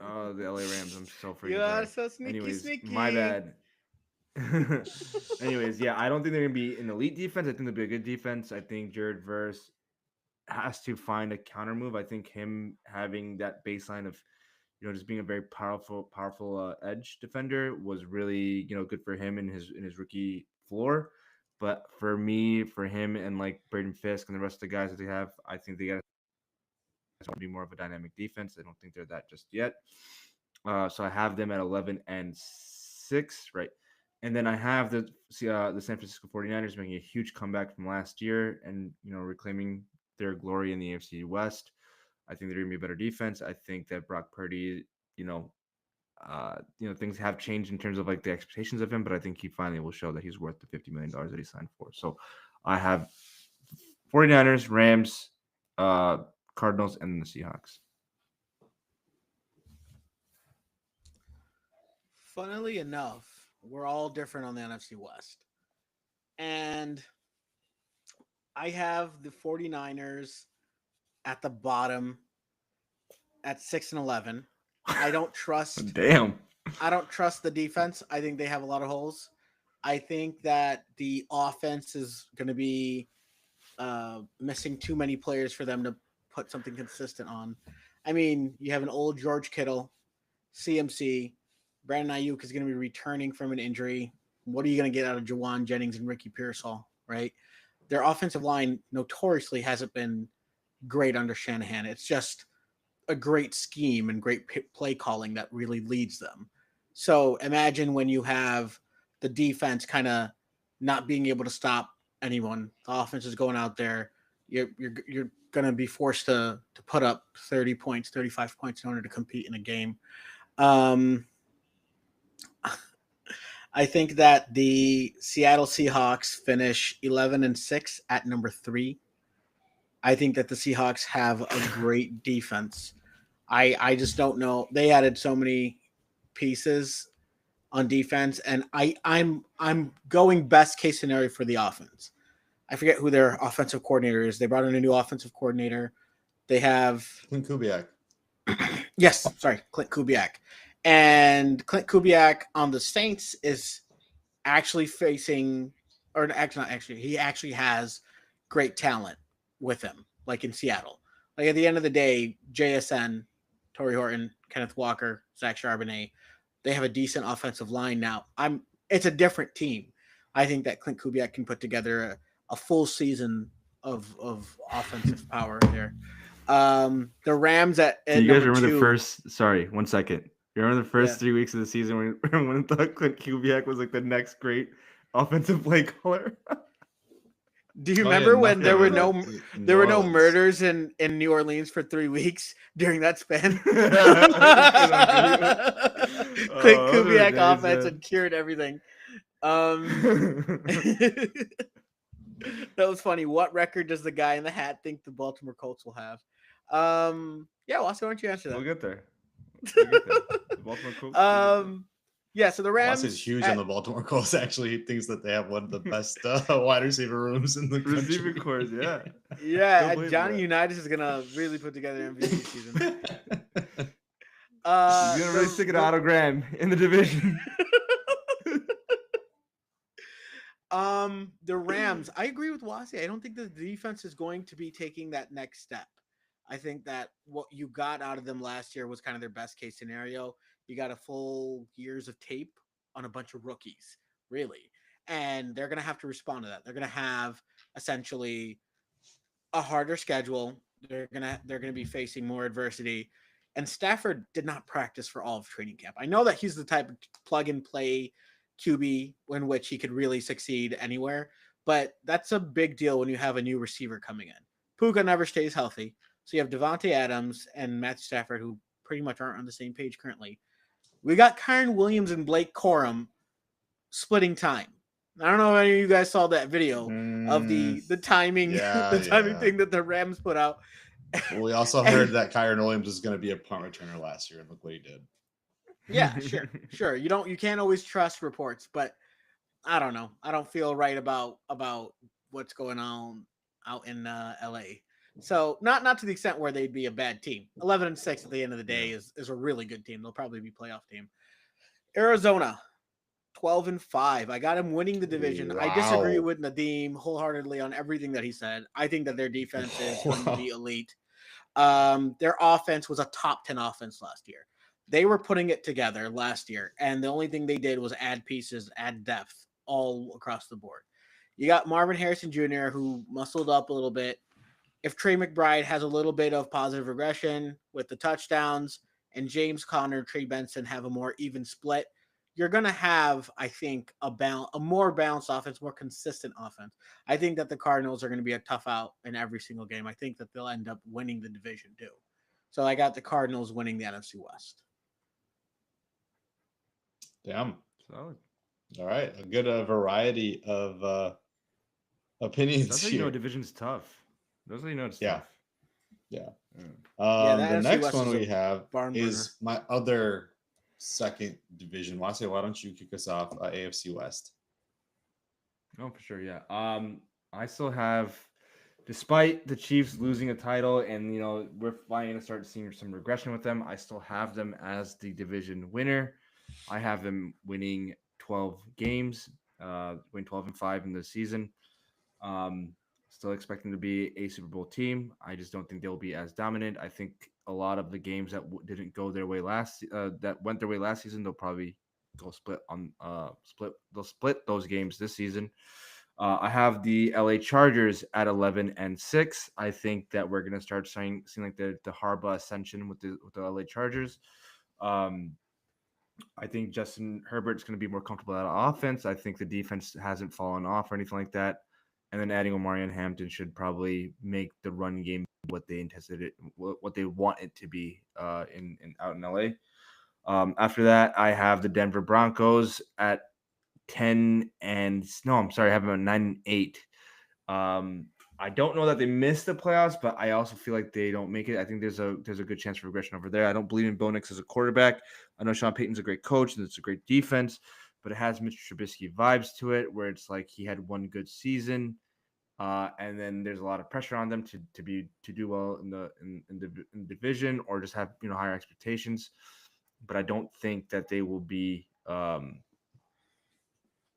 Oh, the LA Rams. I'm so freaking You are sorry. so sneaky, Anyways, sneaky. my bad. Anyways, yeah, I don't think they're gonna be an elite defense. I think they'll be a good defense. I think Jared Verse has to find a counter move. I think him having that baseline of, just being a very powerful edge defender was really, good for him in his rookie floor. But for him, and like Braden Fisk and the rest of the guys that they have, I think they got to be more of a dynamic defense. I don't think they're that just yet. So I have them at 11-6, right? And then I have the San Francisco 49ers making a huge comeback from last year and, reclaiming their glory in the AFC West. I think they're going to be a better defense. I think that Brock Purdy, things have changed in terms of like the expectations of him, but I think he finally will show that he's worth the $50 million that he signed for. So I have 49ers, Rams, Cardinals, and then the Seahawks. Funnily enough, we're all different on the NFC West. And I have the 49ers at the bottom at 6-11. I don't trust Damn. I don't trust the defense. I think they have a lot of holes. I think that the offense is going to be missing too many players for them to put something consistent on. I mean, you have an old George Kittle, CMC. Brandon Ayuk is going to be returning from an injury. What are you going to get out of Jawan Jennings and Ricky Pearsall, right? Their offensive line notoriously hasn't been great under Shanahan. It's just a great scheme and great play calling that really leads them. So imagine when you have the defense kind of not being able to stop anyone. The offense is going out there. You're going to be forced to put up 30 points, 35 points in order to compete in a game. I think that the Seattle Seahawks finish 11-6 at number 3. I think that the Seahawks have a great defense. I just don't know. They added so many pieces on defense, and I'm going best case scenario for the offense. I forget who their offensive coordinator is. They brought in a new offensive coordinator. They have Clint Kubiak. Yes, sorry, Clint Kubiak. And Clint Kubiak on the Saints is actually facing, or actually not actually, he actually has great talent with him, like in Seattle. Like at the end of the day, JSN, Torrey Horton, Kenneth Walker, Zach Charbonnet, they have a decent offensive line now. It's a different team. I think that Clint Kubiak can put together a full season of offensive power there. The Rams at Do you guys number remember the 2. first? Sorry, 1 second. You remember the Yeah. first 3 weeks of the season when I thought Clint Kubiak was like the next great offensive play caller? Do you Oh, yeah, remember when nothing there were in no in there New were no Orleans. murders in New Orleans for 3 weeks during that span? Clint Oh, those were the Kubiak days, offense man. had cured everything. That was funny. What record does the guy in the hat think the Baltimore Colts will have? Yeah, Wasi, why don't you answer that? We'll get there. We'll get there. The Baltimore Colts. we'll get there. Yeah, so the Rams Ross is huge at- on the Baltimore Colts. Actually, he thinks that they have one of the best wide receiver rooms in the country. Receiving cores, yeah. yeah, Don't believe Johnny that. Unitas is gonna really put together an MVP season. He's gonna really stick an autogram in the division. The Rams, I agree with Wasi. I don't think the defense is going to be taking that next step. I think that what you got out of them last year was kind of their best case scenario. You got a full years of tape on a bunch of rookies, really. And they're going to have to respond to that. They're going to have essentially a harder schedule. They're going to be facing more adversity. And Stafford did not practice for all of training camp. I know that he's the type of plug and play QB in which he could really succeed anywhere, but that's a big deal when you have a new receiver coming in. Puka never stays healthy. So you have Devontae Adams and Matthew Stafford, who pretty much aren't on the same page currently. We got Kyren Williams and Blake Corum splitting time. I don't know if any of you guys saw that video of the timing, thing that the Rams put out. Well, we also heard that Kyren Williams is going to be a punt returner last year, and look what he did. Yeah, sure. You can't always trust reports, but I don't know. I don't feel right about what's going on out in LA. So not to the extent where they'd be a bad team. 11-6 at the end of the day is a really good team. They'll probably be playoff team. Arizona, 12-5. I got him winning the division. I disagree Wow. with Nadeem wholeheartedly on everything that he said. I think that their defense is going to be elite. Their offense was a top 10 offense last year. They were putting it together last year, and the only thing they did was add pieces, add depth all across the board. You got Marvin Harrison Jr., who muscled up a little bit. If Trey McBride has a little bit of positive regression with the touchdowns, and James Conner, Trey Benson have a more even split, you're going to have, I think, a more balanced offense, more consistent offense. I think that the Cardinals are going to be a tough out in every single game. I think that they'll end up winning the division too. So I got the Cardinals winning the NFC West. Damn. Solid. All right. A good variety of opinions That's how here. you know division's tough. That's how you know it's Yeah. tough. Yeah. Yeah, the The NFC next West one is a we have barn is my other second division. Wasi, why don't you kick us off? AFC West. Oh, for sure, yeah. I still have, despite the Chiefs losing a title, and we're finally gonna start seeing some regression with them. I still have them as the division winner. I have them winning 12 games, win 12-5 in the season. Still expecting to be a Super Bowl team. I just don't think they'll be as dominant. I think a lot of the games that didn't go their way that went their way last season, they'll probably go They'll split those games this season. I have the LA Chargers at 11-6. I think that we're gonna start seeing like the Harbaugh ascension with the LA Chargers. I think Justin Herbert's going to be more comfortable at offense. I think the defense hasn't fallen off or anything like that. And then adding Omarion Hampton should probably make the run game what they anticipated, what they want it to be out in LA. After that, I have the Denver Broncos at 10 and no, I'm sorry, I have them at 9-8. I don't know that they missed the playoffs, but I also feel like they don't make it. I think there's a good chance for regression over there. I don't believe in Bo Nix as a quarterback. I know Sean Payton's a great coach and it's a great defense, but it has Mitch Trubisky vibes to it, where it's like he had one good season, and then there's a lot of pressure on them to do well in the division, or just have higher expectations. But I don't think that they will be. I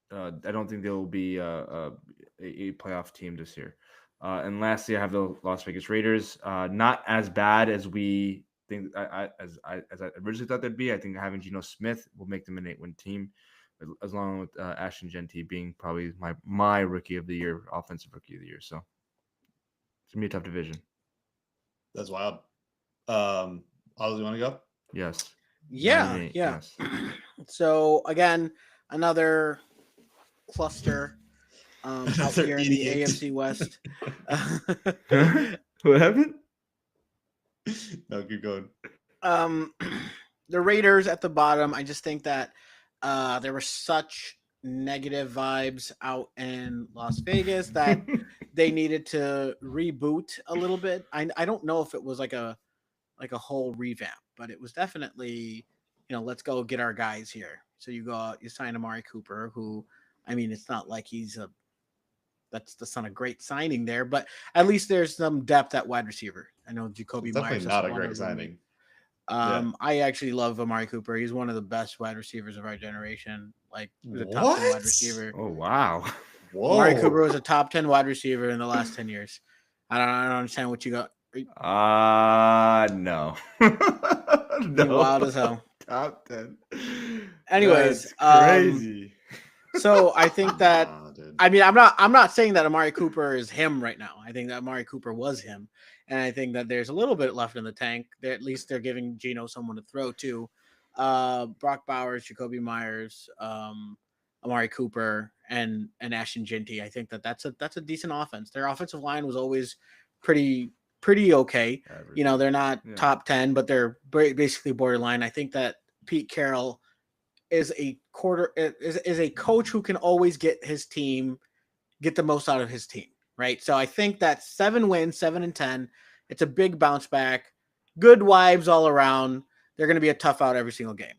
don't think they will be a playoff team this year. And lastly, I have the Las Vegas Raiders. Not as bad as we think. As I originally thought they'd be. I think having Geno Smith will make them an 8-win team. as long with Ashton Genty being probably my rookie of the year, offensive rookie of the year. So it's gonna be a tough division. That's wild. Oz, you want to go? Yes. Yeah, 9-8, yeah. yes. So again, another cluster out Another here in the idiot. AFC West. What happened? No, keep going. The Raiders at the bottom. I just think that there were such negative vibes out in Las Vegas that they needed to reboot a little bit. I don't know if it was like a whole revamp, but it was definitely, let's go get our guys here. So you go out, you sign Amari Cooper, who, I mean, it's not like that's the son of great signing there, but at least there's some depth at wide receiver. I know Jacoby It's Myers definitely is not a one great of them. signing. Yeah. I actually love Amari Cooper. He's one of the best wide receivers of our generation. Like, he's a top 10 What? wide receiver. Oh wow. Whoa. Amari Cooper was a top 10 wide receiver in the last 10 years. I don't understand what you got. No. You're wild as hell. Top 10. Anyways, That's crazy. So I think that, Nah, dude. I mean, I'm not saying that Amari Cooper is him right now. I think that Amari Cooper was him. And I think that there's a little bit left in the tank. At least they're giving Geno someone to throw to. Brock Bowers, Jacoby Myers, Amari Cooper, and Ashton Genty. I think that's a decent offense. Their offensive line was always pretty okay. Average. They're not Yeah. top 10, but they're basically borderline. I think that Pete Carroll is a coach who can always get the most out of his team, right? So I think that 7 wins, 7-10, it's a big bounce back, good vibes all around. They're going to be a tough out every single game.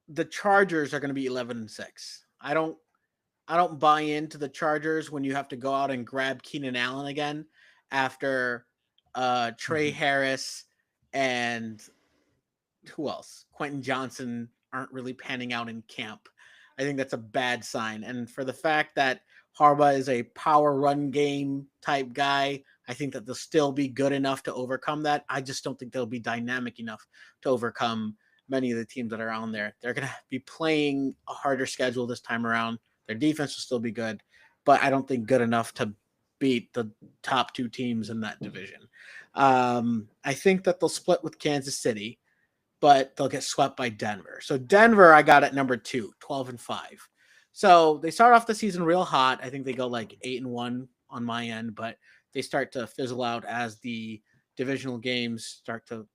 The Chargers are going to be 11-6. I don't buy into the Chargers when you have to go out and grab Keenan Allen again after Trey Harris and who else? Quentin Johnson aren't really panning out in camp. I think that's a bad sign. And for the fact that Harbaugh is a power run game type guy, I think that they'll still be good enough to overcome that. I just don't think they'll be dynamic enough to overcome many of the teams that are on there. They're going to be playing a harder schedule this time around. Their defense will still be good, but I don't think good enough to beat the top 2 teams in that division. I think that they'll split with Kansas City, but they'll get swept by Denver. So Denver, I got at number 2, 12-5. So they start off the season real hot. I think they go like 8-1 on my end, but they start to fizzle out as the divisional games start to,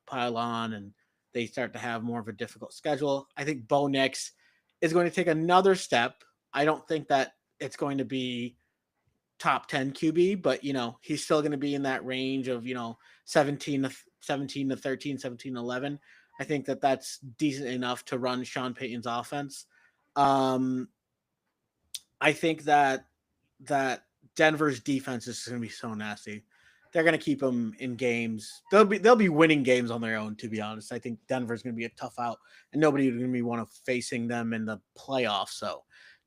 pile on and they start to have more of a difficult schedule. I think Bo Nix is going to take another step. I don't think that it's going to be top 10 QB, but he's still going to be in that range of 17 to 13, 17 to 11. I think that that's decent enough to run Sean Payton's offense. I think that Denver's defense is going to be so nasty. They're going to keep them in games. They'll be winning games on their own, to be honest. I think Denver's going to be a tough out, and nobody's going to be one of facing them in the playoffs. So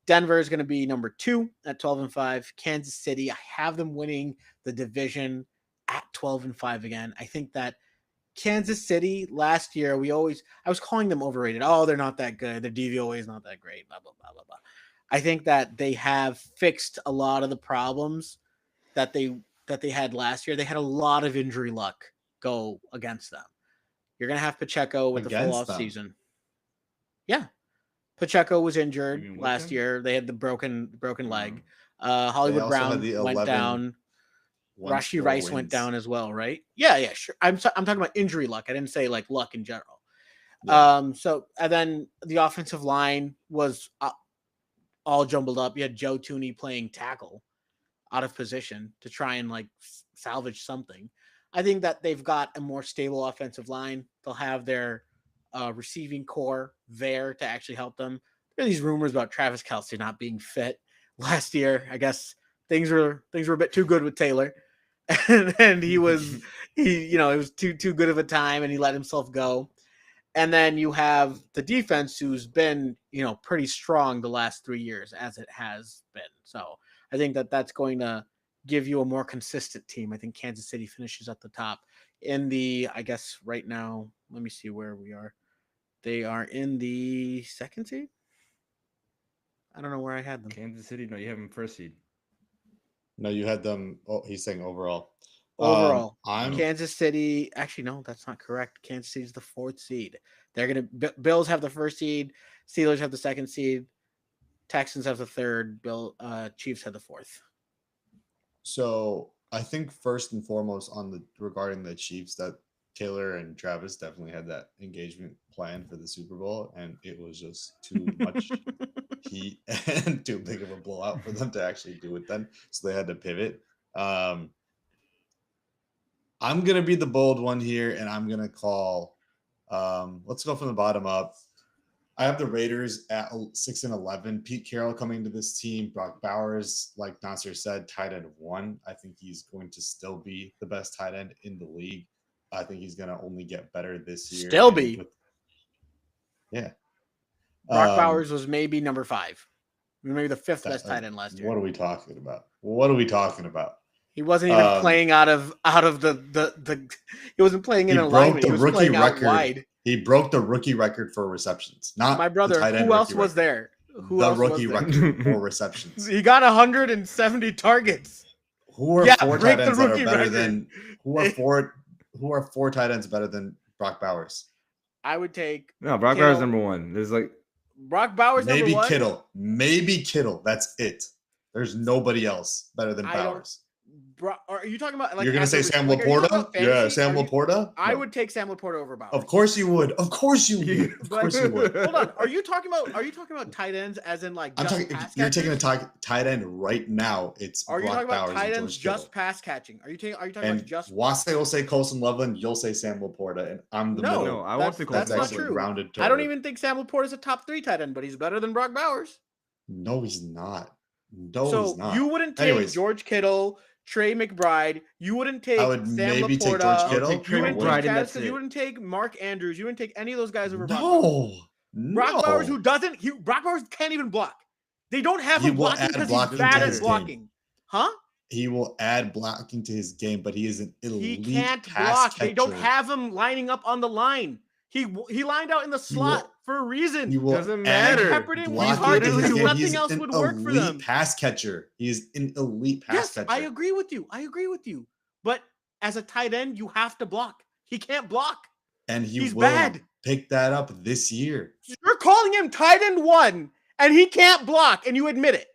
Denver is going to be number 2 at 12-5. Kansas City, I have them winning the division at 12-5 again. I think that Kansas City last year, I was calling them overrated. Oh, they're not that good. Their DVOA is not that great. Blah, blah, blah, blah, blah. I think that they have fixed a lot of the problems that they had last year. They had a lot of injury luck go against them. You're going to have Pacheco with the full off season. Yeah. Pacheco was injured last year. They had the broken leg. Hollywood Brown went down. Rashee Rice went down as well, right? Yeah, sure. I'm talking about injury luck. I didn't say like luck in general. Yeah. So and then the offensive line was all jumbled up. You had Joe Thuney playing tackle out of position to try and like salvage something. I think that they've got a more stable offensive line. They'll have their receiving core there to actually help them. There are these rumors about Travis Kelce not being fit last year. I guess things were a bit too good with Taylor, and it was too good of a time, and he let himself go. And then you have the defense, who's been pretty strong the last 3 years, as it has been. So I think that that's going to give you a more consistent team. I think Kansas City finishes at the top in the, I guess right now, let me see where we are. They are in the 2nd seed. I don't know where I had them. Kansas City. No, you have them first seed. No, you had them. Oh, he's saying overall. Overall, I'm Kansas City. Actually, no, that's not correct. Kansas City's the 4th seed. They're gonna Bills have the 1st seed. Steelers have the 2nd seed. Texans have the 3rd. Chiefs have the 4th. So I think first and foremost regarding the Chiefs, that Taylor and Travis definitely had that engagement plan for the Super Bowl, and it was just too much heat and too big of a blowout for them to actually do it then. So they had to pivot. I'm gonna be the bold one here, and I'm gonna call. Let's go from the bottom up. I have the Raiders at 6-11. Pete Carroll coming to this team. Brock Bowers, like Nasser said, tight end 1. I think he's going to still be the best tight end in the league. I think he's going to only get better this year. Still be. Yeah. Brock Bowers was maybe number 5. Maybe the 5th best tight end last year. What are we talking about? What are we talking about? He wasn't even playing out of the he wasn't playing in alignment. He was playing out wide. He broke the rookie record for receptions. Not my brother. Who else was there? The rookie record for receptions. He got 170 targets. Who are 4 tight ends that are better than who are 4 tight ends better than Brock Bowers? I would take Brock Bowers number 1. There's like Brock Bowers maybe number 1. Kittle. Maybe Kittle. That's it. There's nobody else better than Bowers. Are you talking about? Like, you're gonna say Sam Laporta? Yeah, Sam Laporta. I would take Sam Laporta over Bowers. Of course you would. Of course you would. Of course you would. Hold on. Are you talking about tight ends as in like? You're taking a tight end right now. It's. Are you Brock talking about Bowers tight ends just pass catching? Are you talking about just? Wase will say Colson Loveland. You'll say Sam Laporta, and I'm the middle. No, I want to. That's not true. I don't even think Sam Laporta is a top 3 tight end, but he's better than Brock Bowers. No, he's not. No, he's not. You wouldn't take George Kittle, Trey McBride. You wouldn't take Sam maybe Laporta. Take George Kittle. You wouldn't take Mark Andrews. You wouldn't take any of those guys over Brock Bowers. Brock Bowers, Brock Bowers can't even block. They don't have him blocking because he's bad at blocking. Huh? He will add blocking to his game, but he is an elite. He can't block. They don't have him lining up on the line. He lined out in the slot for a reason. Doesn't matter. Nothing else would work for them. Pass catcher. He's an elite pass catcher. I agree with you. But as a tight end, you have to block. He can't block. And he's bad. Pick that up this year. You're calling him tight end 1, and he can't block, and you admit it.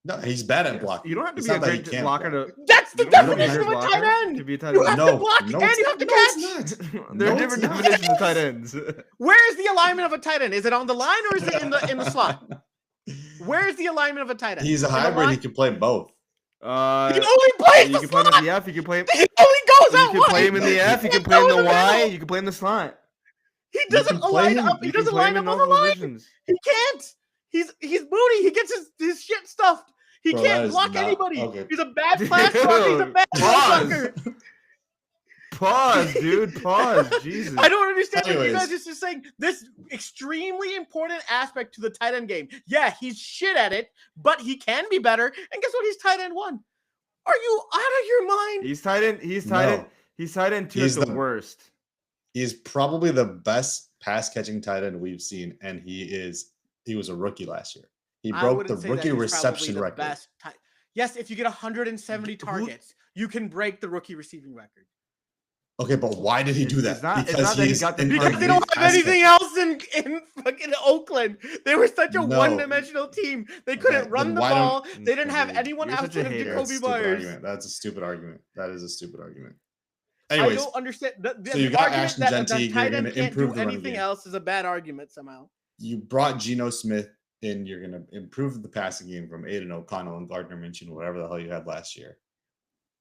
No, he's bad at blocking. You don't have to be a great blocker. That's the definition of a tight end. To be a tight end. You have to block and you have to catch. There are different definitions of tight ends. Where is the alignment of a tight end? Is it on the line or is it in the slot? Where is the alignment of a tight end? He's a hybrid. He can play both. He can only play the slot. You can play him in the F. You can play him. He only goes out. You can play him in the F. You can play him in the Y. You can play in the slot. He doesn't line up. He doesn't line up on the line. He can't. He's booty. He gets his shit stuffed. He can't block anybody. Okay. He's a bad pass blocker. He's a bad pass blocker. Pause, dude. Pause. Jesus. I don't understand what you guys are just saying. This extremely important aspect to the tight end game. Yeah, he's shit at it, but he can be better. And guess what? He's tight end 1. Are you out of your mind? He's tight end. He's tight end. He's tight end 2 is the worst. He's probably the best pass catching tight end we've seen, and he was a rookie last year. He broke the rookie reception record. Yes, if you get 170 targets, you can break the rookie receiving record. Okay, but why did he do that? Because they don't have anything else in fucking Oakland. They were such a one-dimensional team. They couldn't run the ball. They didn't have anyone outside of Jacoby Myers. That's a stupid argument. That is a stupid argument. Anyways, I don't understand. So you got Ashton Genty. You're going to improve the anything else is a bad argument somehow. You brought Geno Smith in. You're going to improve the passing game from Aiden O'Connell and Gardner Minshew, whatever the hell you had last year.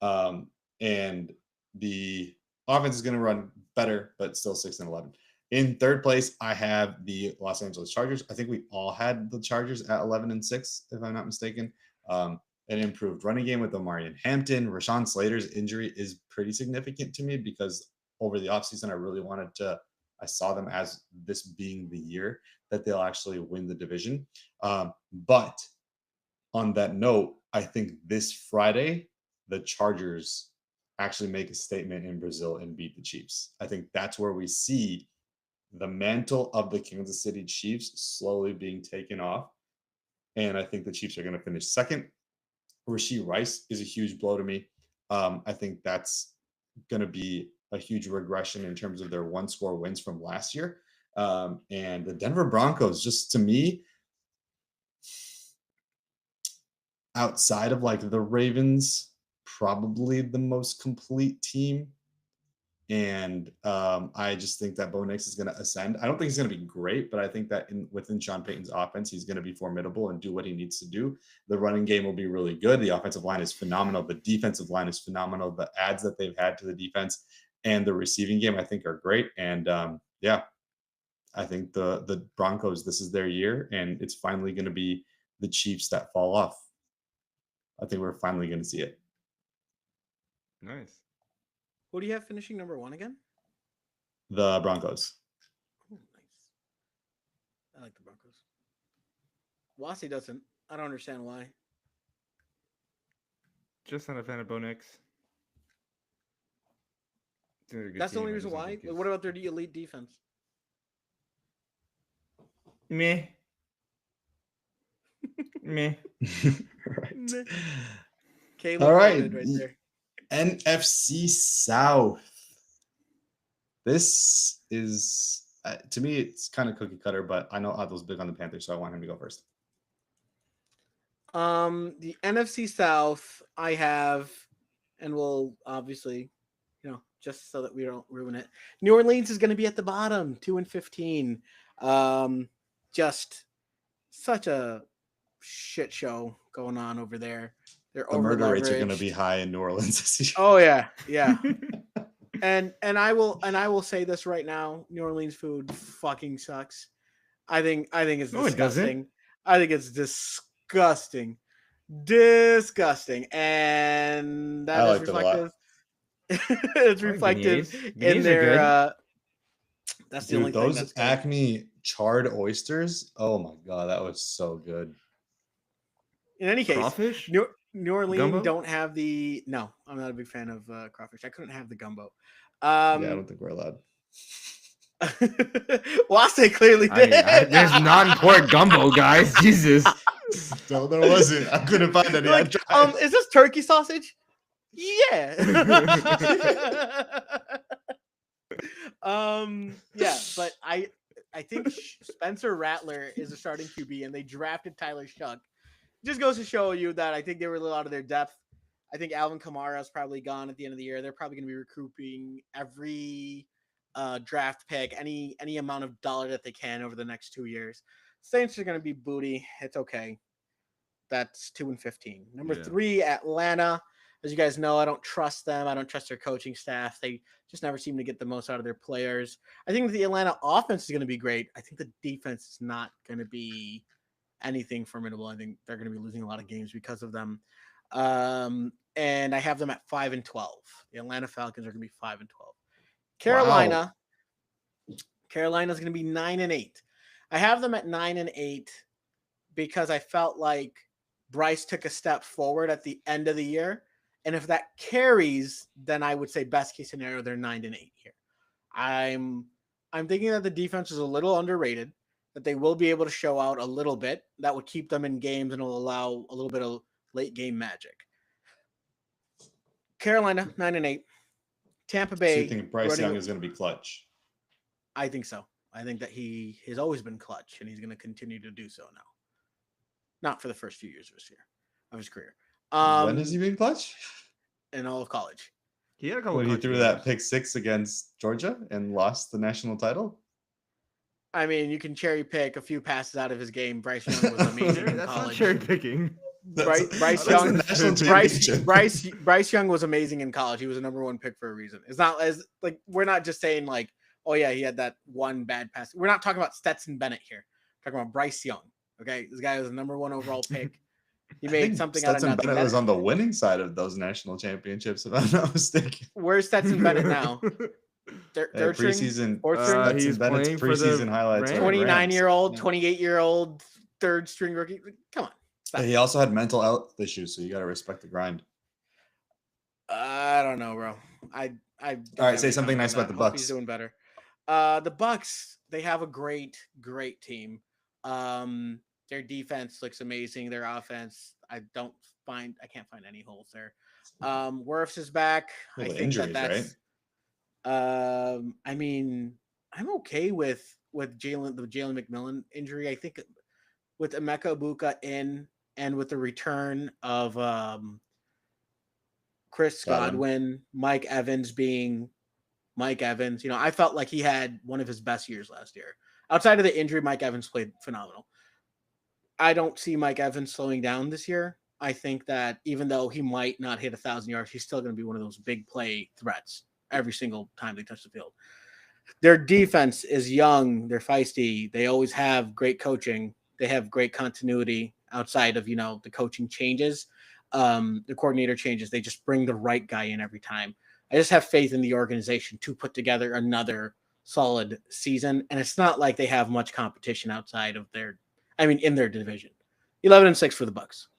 And the offense is going to run better, but still 6-11. In third place, I have the Los Angeles Chargers. I think we all had the Chargers at 11-6, if I'm not mistaken. An improved running game with Omarion Hampton. Rashawn Slater's injury is pretty significant to me because over the offseason, I saw them as this being the year that they'll actually win the division. But on that note, I think this Friday, the Chargers actually make a statement in Brazil and beat the Chiefs. I think that's where we see the mantle of the Kansas City Chiefs slowly being taken off. And I think the Chiefs are going to finish second. Rashee Rice is a huge blow to me. I think that's going to be a huge regression in terms of their one-score wins from last year. And the Denver Broncos, just to me, outside of like the Ravens, probably the most complete team. And I just think that Bo Nix is going to ascend. I don't think he's going to be great, but I think that within Sean Payton's offense, he's going to be formidable and do what he needs to do. The running game will be really good. The offensive line is phenomenal. The defensive line is phenomenal. The adds that they've had to the defense and the receiving game, I think, are great. And yeah, I think the Broncos, this is their year, and it's finally going to be the Chiefs that fall off. I think we're finally going to see it. Nice. Who do you have finishing number 1 again? The Broncos. Oh, nice. I like the Broncos. Wasi doesn't. I don't understand why. Just not a fan of Bo Nix. That's the only reason why. What about their elite defense? Meh. Meh. Right. Meh. Caleb All right. right there. NFC South. This is, to me, it's kind of cookie cutter, but I know Adil's big on the Panthers, so I want him to go first. The NFC South, I have, and we'll obviously, just so that we don't ruin it. New Orleans is going to be at the bottom, 2-15. Just such a shit show going on over there. They're The murder rates are going to over-leveraged. be high in New Orleans this year. Oh yeah. and I will say this right now: New Orleans food fucking sucks. I think it's No, it doesn't. disgusting. I think it's disgusting, and I that is liked it a lot. reflective. It's I like reflective beignets. in Beignets are their. good. That's the only Dude, thing those that's good. Acme charred oysters. Oh my God, that was so good. In any case, Crawfish? New Orleans Gumbo? don't have the. No, I'm not a big fan of crawfish. I couldn't have the gumbo. Yeah, I don't think we're allowed. Wase clearly I mean, did. there's non-pork gumbo, guys. Jesus. No, there wasn't. I couldn't find any. I Like, tried. is this turkey sausage? Yeah. Yeah, but I think Spencer Rattler is a starting QB, and they drafted Tyler Shuck. Just goes to show you that I think they were a little out of their depth. I think Alvin Kamara is probably gone at the end of the year. They're probably going to be recouping every draft pick, any amount of dollar that they can over the next 2 years. Saints are going to be booty. It's okay. That's 2-15. Number Yeah. 3, Atlanta. As you guys know, I don't trust them. I don't trust their coaching staff. They just never seem to get the most out of their players. I think the Atlanta offense is going to be great. I think the defense is not going to be anything formidable. I think they're going to be losing a lot of games because of them. And I have them at 5-12. The Atlanta Falcons are going to be 5-12. Carolina. Wow. Carolina's going to be 9-8. I have them at 9-8 because I felt like Bryce took a step forward at the end of the year. And if that carries, then I would say best case scenario, they're 9-8 here. I'm thinking that the defense is a little underrated, that they will be able to show out a little bit. That would keep them in games and will allow a little bit of late game magic. Carolina, 9-8. Tampa So Bay. you think Bryce running- Young is going to be clutch? I think so. I think that he has always been clutch, and he's going to continue to do so now. Not for the first few years of his career. When has he been clutch? In all of college. He had a couple When he clutch threw that games. pick 6 against Georgia and lost the national title? I mean, you can cherry pick a few passes out of his game. Bryce Young was amazing in That's not college. cherry picking. Bryce That's Young- the national Bryce, championship. Bryce Young was amazing in college. He was a number 1 pick for a reason. It's not as like we're not just saying like, oh yeah, he had that one bad pass. We're not talking about Stetson Bennett here. We're talking about Bryce Young. Okay, this guy was a number 1 overall pick. He I made think something out of Stetson nothing. Bennett was on the winning side of those national championships, if I'm not mistaken. Where's Stetson Bennett now? Third string? Preseason, Fourth string? Stetson He's Bennett's playing for the preseason highlights. are Rams. Rams. 29-year-old, Yeah. 28-year-old, third string rookie. Come on. Stop. He also had mental health issues, so you got to respect the grind. I don't know, bro. I All right, say something nice about the Hope he's Bucks. doing better. The Bucks, they have a great team. Their defense looks amazing. Their offense, I can't find any holes there. Wirfs is back. Well, I the think injuries, right? that's. I mean, I'm okay with the Jalen McMillan injury. I think with Emeka Ibuka in and with the return of Chris Godwin, Mike Evans being Mike Evans, I felt like he had one of his best years last year. Outside of the injury, Mike Evans played phenomenal. I don't see Mike Evans slowing down this year. I think that even though he might not hit 1,000 yards, he's still going to be one of those big play threats every single time they touch the field. Their defense is young. They're feisty. They always have great coaching. They have great continuity outside of, the coaching changes, the coordinator changes. They just bring the right guy in every time. I just have faith in the organization to put together another solid season. And it's not like they have much competition outside of in their division. 11-6 for the Bucks.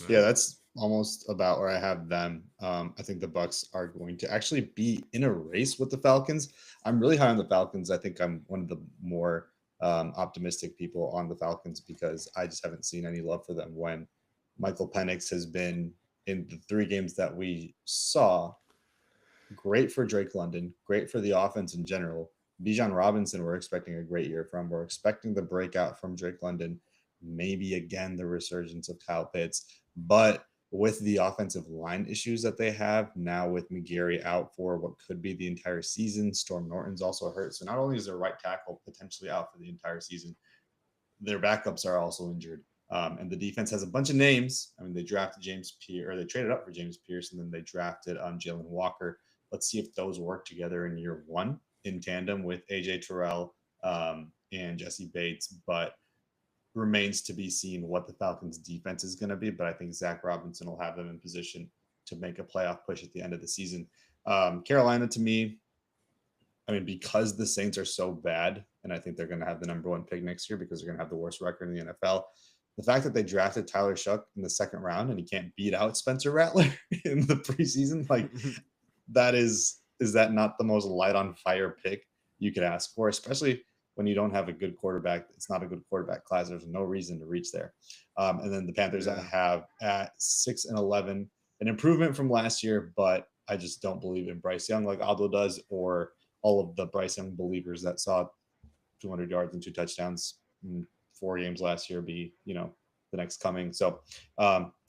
Yeah, that's almost about where I have them. I think the Bucks are going to actually be in a race with the Falcons. I'm really high on the Falcons. I think I'm one of the more optimistic people on the Falcons because I just haven't seen any love for them when Michael Penix has been in the 3 games that we saw. Great for Drake London, great for the offense in general. Bijan Robinson, we're expecting a great year from. We're expecting the breakout from Drake London. Maybe again the resurgence of Kyle Pitts, but with the offensive line issues that they have now, with McGarry out for what could be the entire season, Storm Norton's also hurt. So not only is their right tackle potentially out for the entire season, their backups are also injured. And the defense has a bunch of names. I mean, they drafted James Pierce, or they traded up for James Pierce, and then they drafted Jalen Walker. Let's see if those work together in year 1 in tandem with AJ Terrell and Jesse Bates. But remains to be seen what the Falcons defense is going to be, but I think Zach Robinson will have them in position to make a playoff push at the end of the season. Carolina, to me, I mean, because the Saints are so bad, and I think they're going to have the number 1 pick next year because they're going to have the worst record in the NFL. The fact that they drafted Tyler Shuck in the 2nd round and he can't beat out Spencer Rattler in the preseason, like is that not the most light on fire pick you could ask for, especially when you don't have a good quarterback? It's not a good quarterback class. There's no reason to reach there. And then the Panthers I have at 6-11, an improvement from last year, but I just don't believe in Bryce Young like Aldo does, or all of the Bryce Young believers that saw 200 yards and 2 touchdowns in 4 games last year be, the next coming. So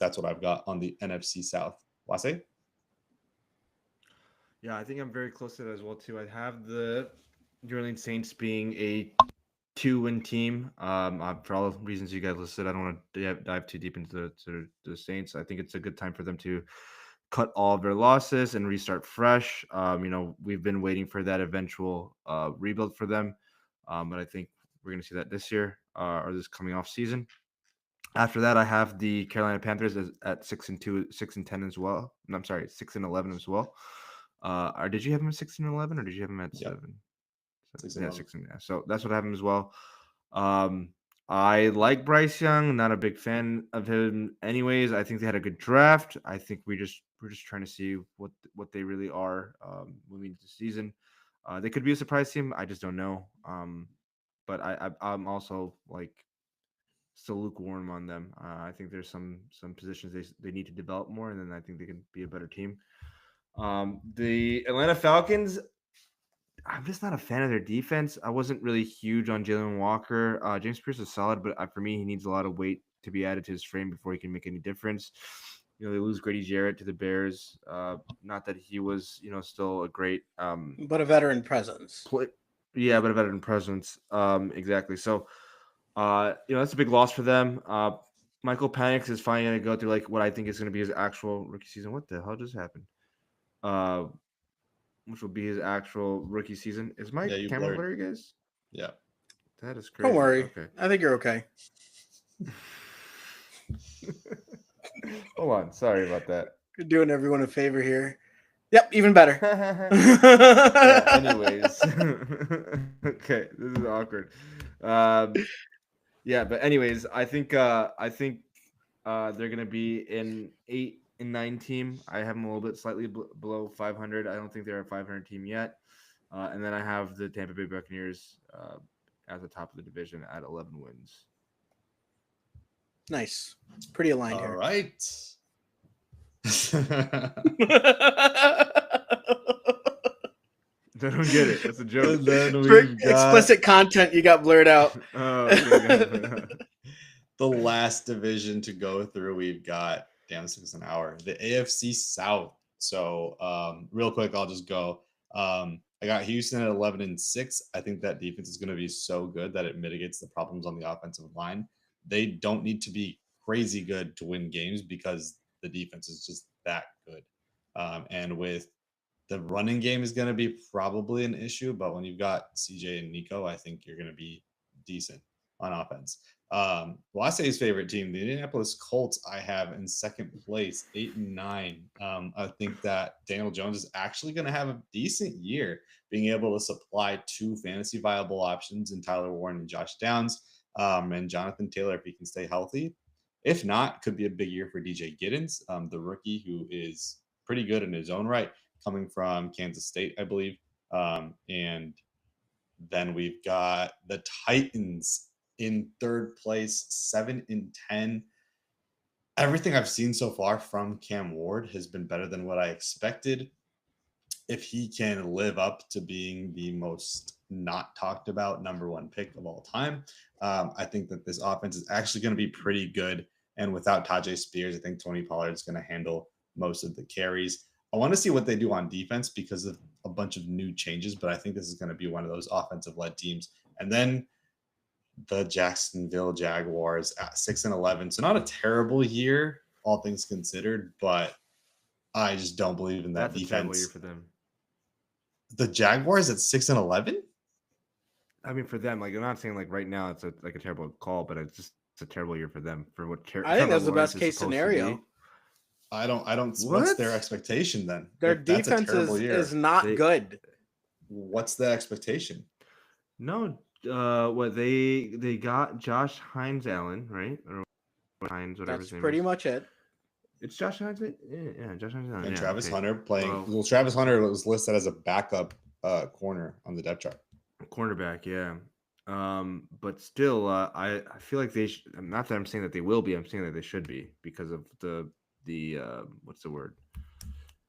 that's what I've got on the NFC South. Wase? Yeah, I think I'm very close to that as well too. I have the New Orleans Saints being a 2-win team. For all the reasons you guys listed, I don't want to dive too deep into the Saints. I think it's a good time for them to cut all of their losses and restart fresh. We've been waiting for that eventual rebuild for them, but I think we're going to see that this year or this coming off season. After that, I have the Carolina Panthers at 6-2, 6-10 as well. No, I'm sorry, 6-11 as well. Or did you have them at 6-11, or did you have them at 7? 6 and so that's what I have him as well. I like Bryce Young, not a big fan of him anyways. I think they had a good draft. I think we're just trying to see what they really are moving into the season. They could be a surprise team. I just don't know. But I'm also like still lukewarm on them. I think there's some positions they need to develop more, and then I think they can be a better team. The Atlanta Falcons, I'm just not a fan of their defense. I wasn't really huge on Jalen Walker. James Pierce is solid, but for me, he needs a lot of weight to be added to his frame before he can make any difference. They lose Grady Jarrett to the Bears. Not that he was, still a great, but a veteran presence. But a veteran presence. Exactly. So, that's a big loss for them. Michael Penix is finally going to go through like what I think is going to be his actual rookie season. What the hell just happened? Which will be his actual rookie season. Is my camera blurry, guys? Yeah. That is crazy. Don't worry. Okay. I think you're okay. Hold on. Sorry about that. You're doing everyone a favor here. Yep, even better. Anyways. Okay, this is awkward. But anyways, I think they're gonna be an 8-9 team. I have them a little bit slightly below 500. I don't think they're a 500 team yet. And then I have the Tampa Bay Buccaneers at the top of the division at 11 wins. Nice. It's pretty aligned All here. right. I don't get it. That's a joke. And then For we've got explicit content you got blurred out. Oh, okay. the last division to go through. We've got, damn, this is an hour, the AFC South. So real quick, I'll just go. I got Houston at 11-6. I think that defense is going to be so good that it mitigates the problems on the offensive line. They don't need to be crazy good to win games because the defense is just that good. And with the running game is going to be probably an issue, but when you've got CJ and Nico, I think you're going to be decent on offense. Well, I say his favorite team, the Indianapolis Colts, I have in second place, 8-9. I think that Daniel Jones is actually going to have a decent year, being able to supply two fantasy viable options in Tyler Warren and Josh Downs, and Jonathan Taylor if he can stay healthy. If not, could be a big year for DJ Giddens, the rookie who is pretty good in his own right, coming from Kansas State, I believe. And then we've got the Titans in third place, 7-10. Everything I've seen so far from Cam Ward has been better than what I expected. If he can live up to being the most not talked about number one pick of all time, I think that this offense is actually going to be pretty good. And without Tajay Spears, I think Tony Pollard is going to handle most of the carries. I want to see what they do on defense because of a bunch of new changes, but I think this is going to be one of those offensive-led teams. And then the Jacksonville Jaguars at 6-11. So not a terrible year, all things considered, but I just don't believe in that That's a terrible defense. year for them. The Jaguars at 6-11? I mean, for them, like I'm not saying like right now it's a terrible call, but it's a terrible year for them for what. I think that's the best case scenario. I don't. What's What? their expectation then? Their If that's a defense terrible year, is not They- good. what's the expectation? No, what they got Josh Hines Allen, right? Or Hines, whatever That's his name pretty is. much it. It's Josh Hines. Yeah, Josh Hines Allen. And yeah, Travis okay. Hunter playing. Well- Travis Hunter was listed as a backup corner on the depth chart. Cornerback, yeah. But still, I feel like they. Not that I'm saying that they will be. I'm saying that they should be because of the what's the word?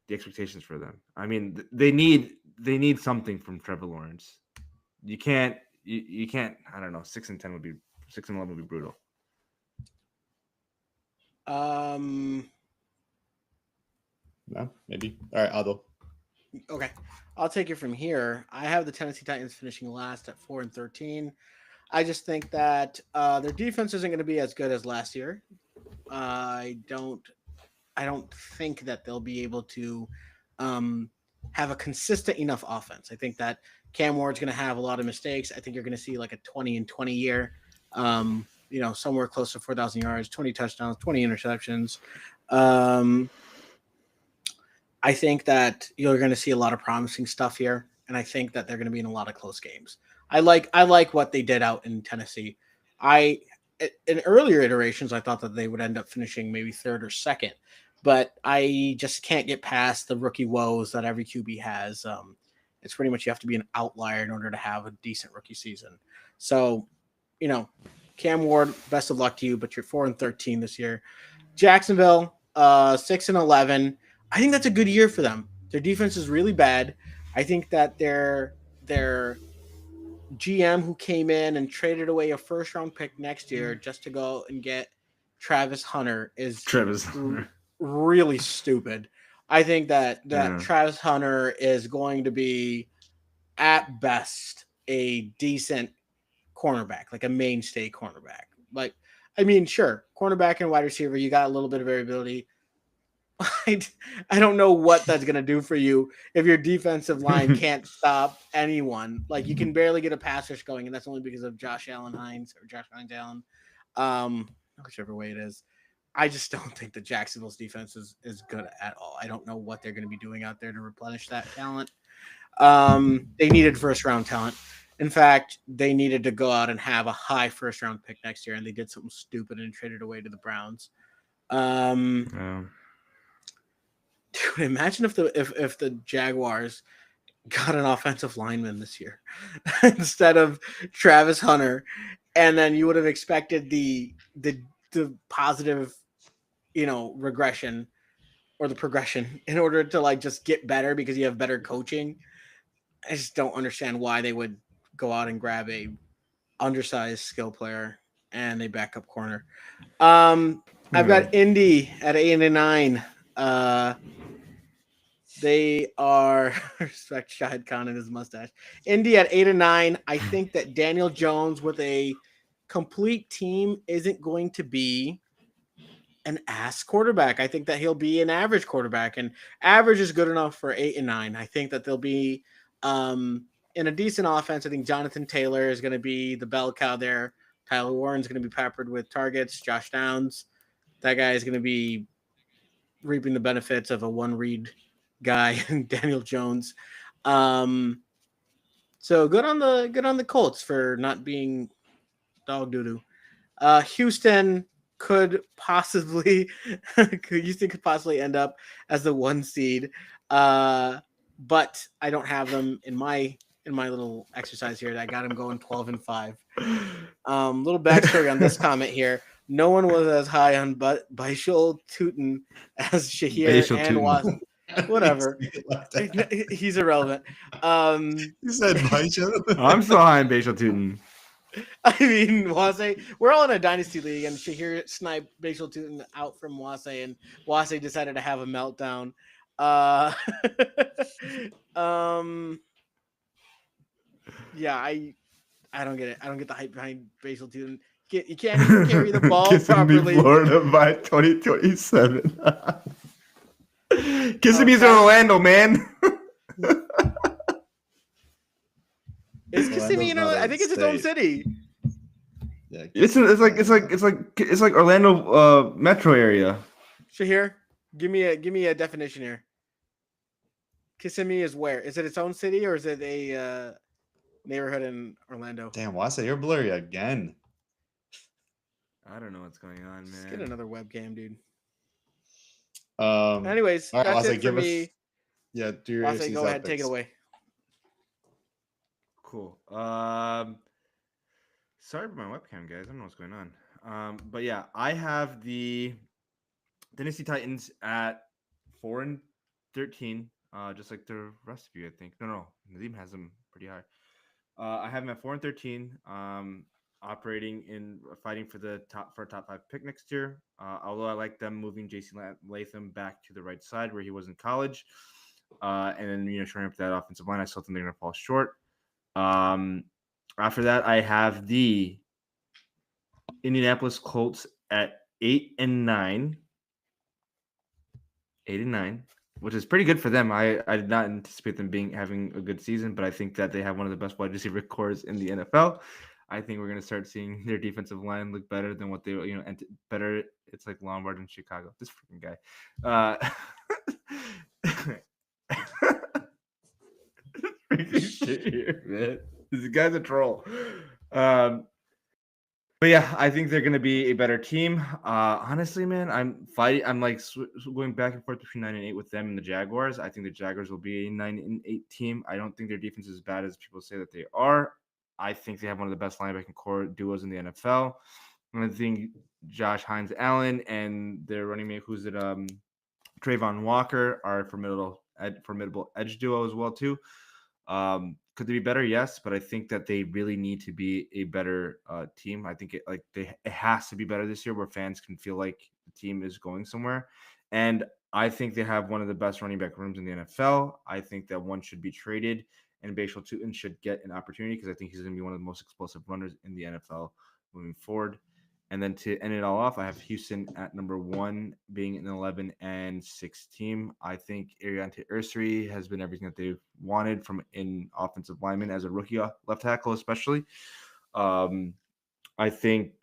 The expectations for them. I mean, they need something from Trevor Lawrence. You can't. You can't. I don't know. 6-10 would be 6-11 would be brutal. No, maybe. All right, Aldo. Okay, I'll take it from here. I have the Tennessee Titans finishing last at 4-13. I just think that their defense isn't going to be as good as last year. I don't think that they'll be able to have a consistent enough offense. I think that Cam Ward's going to have a lot of mistakes. I think you're going to see like a 20-20 year. Somewhere close to 4,000 yards, 20 touchdowns, 20 interceptions. I think that you're going to see a lot of promising stuff here, and I think that they're going to be in a lot of close games. I like what they did out in Tennessee. In earlier iterations, I thought that they would end up finishing maybe third or second, but I just can't get past the rookie woes that every QB has. It's pretty much you have to be an outlier in order to have a decent rookie season. So, Cam Ward, best of luck to you, but you're 4-13 this year. Jacksonville, 6-11. I think that's a good year for them. Their defense is really bad. I think that their GM who came in and traded away a first-round pick next year just to go and get Travis Hunter is really stupid. I think that Travis Hunter is going to be, at best, a decent cornerback, like a mainstay cornerback. Like, I mean, sure, cornerback and wide receiver, you got a little bit of variability. I don't know what that's going to do for you if your defensive line can't stop anyone. Like, you can barely get a pass rush going, and that's only because of Josh Hines Allen, whichever way it is. I just don't think that Jacksonville's defense is good at all. I don't know what they're going to be doing out there to replenish that talent. They needed first-round talent. In fact, they needed to go out and have a high first-round pick next year, and they did something stupid and traded away to the Browns. Dude, imagine if the Jaguars got an offensive lineman this year instead of Travis Hunter, and then you would have expected the positive, regression or the progression in order to like just get better because you have better coaching. I just don't understand why they would go out and grab a undersized skill player and a backup corner. I've got Indy at 8-9. They are respect Shahid Khan and his mustache. Indy at 8-9. I think that Daniel Jones with a complete team isn't going to be an ass quarterback. I think that he'll be an average quarterback, and average is good enough for 8-9. I think that they'll be in a decent offense. I think Jonathan Taylor is going to be the bell cow there. Tyler Warren's going to be peppered with targets. Josh Downs, that guy is going to be reaping the benefits of a one-read guy, Daniel Jones. So good on the Colts for not being dog doo-doo. Houston could possibly end up as the 1 seed. But I don't have them in my little exercise here. I got them going 12-5. Little backstory on this comment here. No one was as high on Baishal Tutin as Shahir and Was. Whatever. He's irrelevant. You said Baishal? I'm so high on Baishal Tutin. I mean, Wase, we're all in a dynasty league, and Shahir sniped Baishal Tutin out from Wase, and Wase decided to have a meltdown. Yeah, I don't get it. I don't get the hype behind Baishal Tutin. You can't even carry the ball properly. Florida by 2027. Kissimmee's in Orlando, man. Is Kissimmee in Orlando? I think it's its own city. Yeah, It's like Orlando metro area. Shahir, give me a definition here. Kissimmee is where? Is it its own city or is it a neighborhood in Orlando? Damn, why say you're blurry again? I don't know what's going on, man. Let's get another webcam, dude. Anyways, Anyways, all right, that's Wase, it for me. Yeah, do your Wase, AFC go South ahead, take it picks. away. Cool. Sorry for my webcam, guys. I don't know what's going on. But yeah, I have the Tennessee Titans at 4-13. Just like the rest of you, I think. No, Nadeem has them pretty high. I have them at 4-13. Fighting for a top 5 pick next year. Although I like them moving J.C. Latham back to the right side where he was in college, and then shoring up that offensive line, I still think they're going to fall short. After that, I have the Indianapolis Colts at 8-9. 8-9, which is pretty good for them. I did not anticipate them having a good season, but I think that they have one of the best wide receiver cores in the NFL. I think we're going to start seeing their defensive line look better than what they, better. It's like Lombard in Chicago. This freaking guy. Freaking shit here, man. This guy's a troll. But yeah, I think they're going to be a better team. Honestly, man, I'm like going back and forth between 9-8 with them and the Jaguars. I think the Jaguars will be a 9-8 team. I don't think their defense is as bad as people say that they are. I think they have one of the best linebacking core duos in the NFL. And I think Josh Hines Allen and their running mate, who's at Trayvon Walker, are a formidable edge duo as well too. Could they be better? Yes, but I think that they really need to be a better team. I think it has to be better this year, where fans can feel like the team is going somewhere. And I think they have one of the best running back rooms in the NFL. I think that one should be traded, and Baishal Tutin should get an opportunity because I think he's going to be one of the most explosive runners in the NFL moving forward. And then to end it all off, I have Houston at number 1, being an 11-6 team. I think Ariante Ursary has been everything that they've wanted from an offensive lineman as a rookie left tackle, especially. I think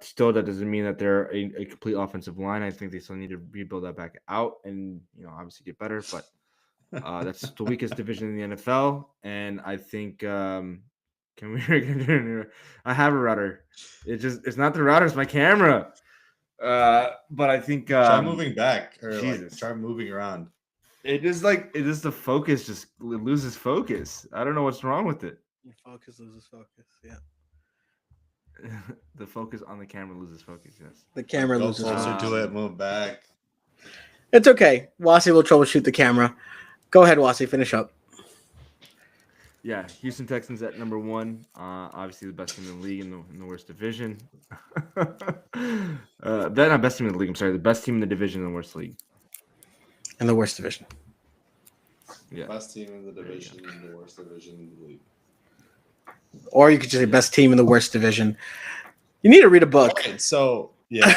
still that doesn't mean that they're a complete offensive line. I think they still need to rebuild that back out and obviously get better. But that's the weakest division in the NFL, and I think. I have a router. It's not the router, it's my camera. But I think try moving back or Jesus. try moving around. It just the focus just loses focus. I don't know what's wrong with it. Focus loses focus. Yeah. The focus on the camera loses focus. Yes. The camera Go loses closer focus. to it. Move back. It's okay. Wasi will troubleshoot the camera. Go ahead, Wasi. Finish up. Yeah, Houston Texans at number 1. Obviously the best team in the league in the worst division. They're not best team in the league. I'm sorry, the best team in the division in the worst league. In the worst division. Yeah. Best team in the division, the worst division in the league. Or you could just say best team in the worst division. You need to read a book. Okay, so yeah,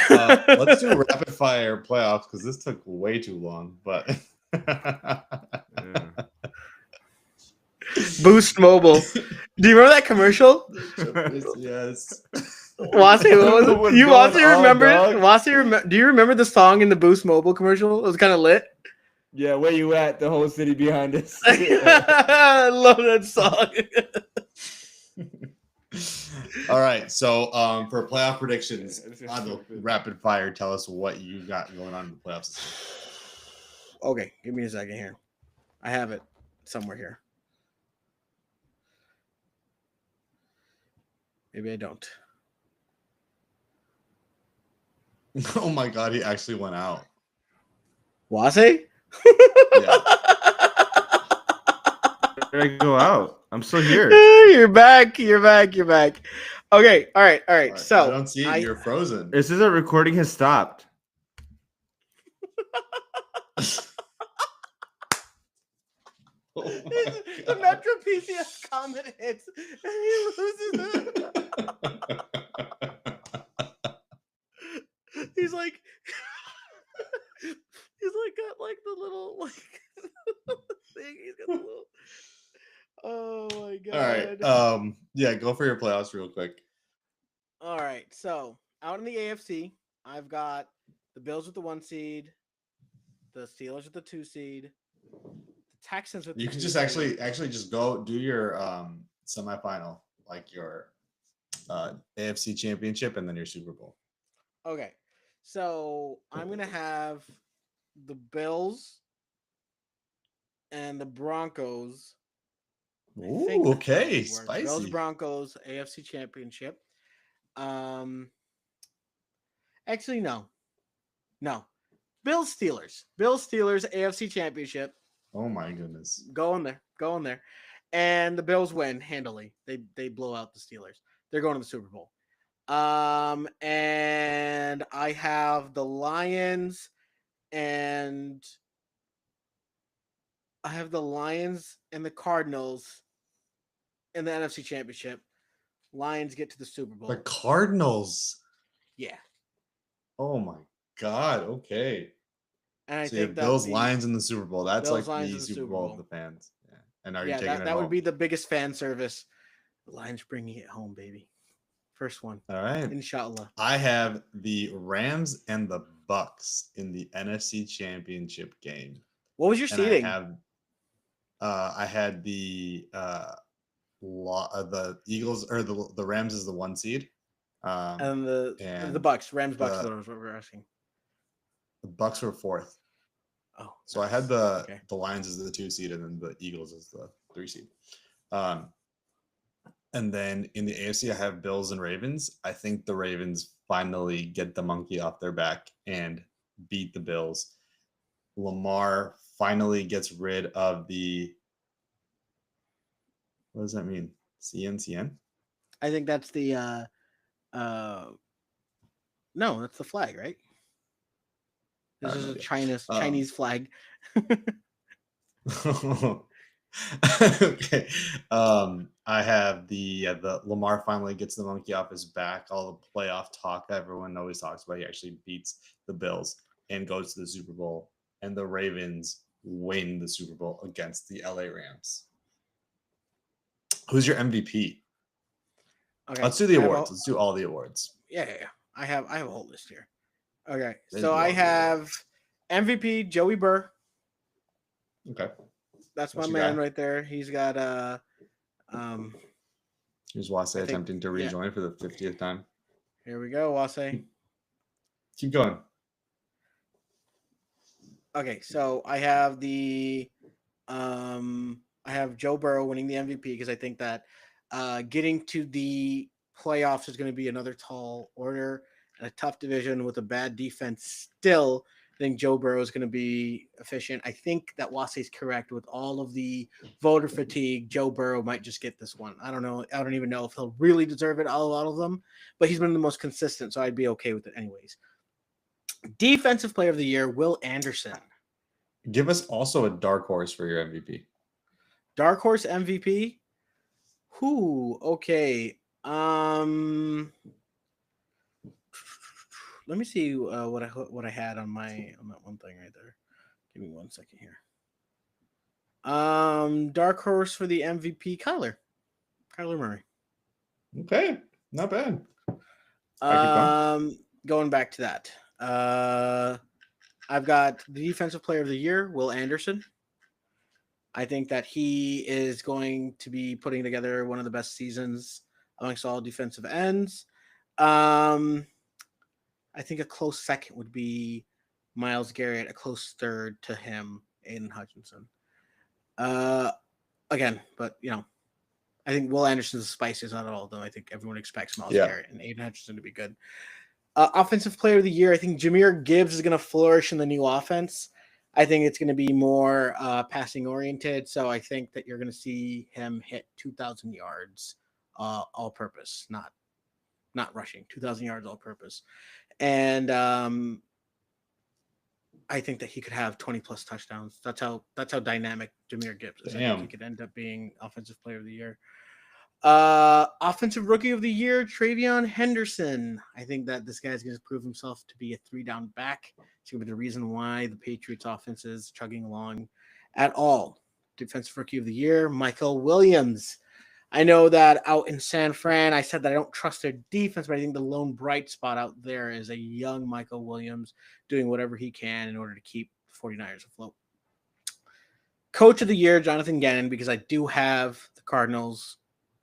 let's do rapid fire playoffs because this took way too long. But Yeah. Boost Mobile. Do you remember that commercial? yes. Wasi, what was it? What's You going Wasi on, remember? dog? Wasi, do you remember the song in the Boost Mobile commercial? It was kind of lit. Yeah, where you at? The whole city behind us. I love that song. All right, so for playoff predictions Yeah, this is on the stupid. rapid fire, tell us what you got going on in the playoffs. Okay, give me a second here. I have it somewhere here. Maybe I don't. Oh my God, he actually went out. Wasi? Yeah. Where did I go out? I'm still here. You're back. You're back. You're back. Okay. All right. All right. All right, So I don't see it. You're frozen. It says that recording has stopped. Oh my the God. Metro PCS comment hits and he loses it. He's like, got like the little like thing. He's got the little. Oh my God. All right. Yeah, go for your playoffs real quick. All right. So out in the AFC, I've got the Bills with the 1 seed, the Steelers with the 2 seed, the Texans with the You can 2 just seed. actually just go do your semifinal, like your AFC championship and then your Super Bowl. Okay. So I'm gonna have the Bills and the Broncos. I think Ooh, that's how it okay, works. Bills spicy. Broncos AFC championship. Actually no. Bills Steelers AFC championship. Oh my goodness. Go in there. And the Bills win handily. They blow out the Steelers. They're going to the Super Bowl. And I have the Lions and the Cardinals in the NFC Championship. Lions get to the Super Bowl. The Cardinals. Yeah. Oh my God. Okay. And I So you think have Bills Lions in the Super Bowl. That's Bills, like Lions the in the Super Super Bowl Bowl. of the fans. Yeah. And are you Yeah, taking it that home? would be the biggest fan service. The Lions bringing it home, baby. First one. All right. Inshallah. I have the Rams and the Bucks in the NFC Championship game. What was your And seeding? I had the Eagles or the Rams is the 1 seed. And the and Bucks, Rams, Bucks. the- That's what we're asking. The Bucks were 4th. Oh, So I had nice. the Lions as the 2 seed and then the Eagles as the 3 seed. And then in the AFC, I have Bills and Ravens. I think the Ravens finally get the monkey off their back and beat the Bills. Lamar finally gets rid of the. What does that mean? CNCN? I think that's the no, that's the flag, right? This I have is no a idea. Chinese flag. Okay. I have the Lamar finally gets the monkey off his back. All the playoff talk everyone always talks about. He actually beats the Bills and goes to the Super Bowl. And the Ravens win the Super Bowl against the LA Rams. Who's your MVP? Okay. Let's do the I have awards. Let's do all the awards. Yeah. I have a whole list here. Okay. Let's So do all I the have awards. MVP Joey Burr. Okay. That's That's my your man guy. right there. He's got Here's Wase I think- attempting to yeah. rejoin for the 50th time. here we go, Wase. Keep going. Okay, so I have Joe Burrow winning the MVP because I think that getting to the playoffs is going to be another tall order and a tough division with a bad defense. Still, I think Joe Burrow is going to be efficient. I think that Wase is correct with all of the voter fatigue. Joe Burrow might just get this one. I don't know. I don't even know if he'll really deserve it. A lot of them, but he's been the most consistent, so I'd be okay with it anyways. Defensive Player of the Year, Will Anderson. Give us also a dark horse for your MVP. Dark Horse MVP. Who? Okay. Let me see what I had on that one thing right there. Give me 1 second here. Dark Horse for the MVP, Kyler Murray. Okay, not bad. All right, Going back to that. I've got the Defensive Player of the Year, Will Anderson. I think that he is going to be putting together one of the best seasons amongst all defensive ends. I think a close second would be Myles Garrett, a close third to him, Aiden Hutchinson. Again, but I think Will Anderson's the spiciest out of all of them. I think everyone expects Myles Garrett and Aiden Hutchinson to be good. Offensive Player of the Year, I think Jahmyr Gibbs is going to flourish in the new offense. I think it's going to be more passing oriented. So I think that you're going to see him hit 2,000 yards all purpose, not rushing, 2,000 yards all purpose. And I think that he could have 20 plus touchdowns. That's how dynamic Jahmyr Gibbs is. I think he could end up being Offensive Player of the Year. Offensive Rookie of the Year, Travion Henderson. I think that this guy's going to prove himself to be a 3-down back. It's going to be the reason why the Patriots offense is chugging along at all. Defensive Rookie of the Year, Michael Williams. I know that out in San Fran, I said that I don't trust their defense, but I think the lone bright spot out there is a young Michael Williams doing whatever he can in order to keep the 49ers afloat. Coach of the Year, Jonathan Gannon, because I do have the Cardinals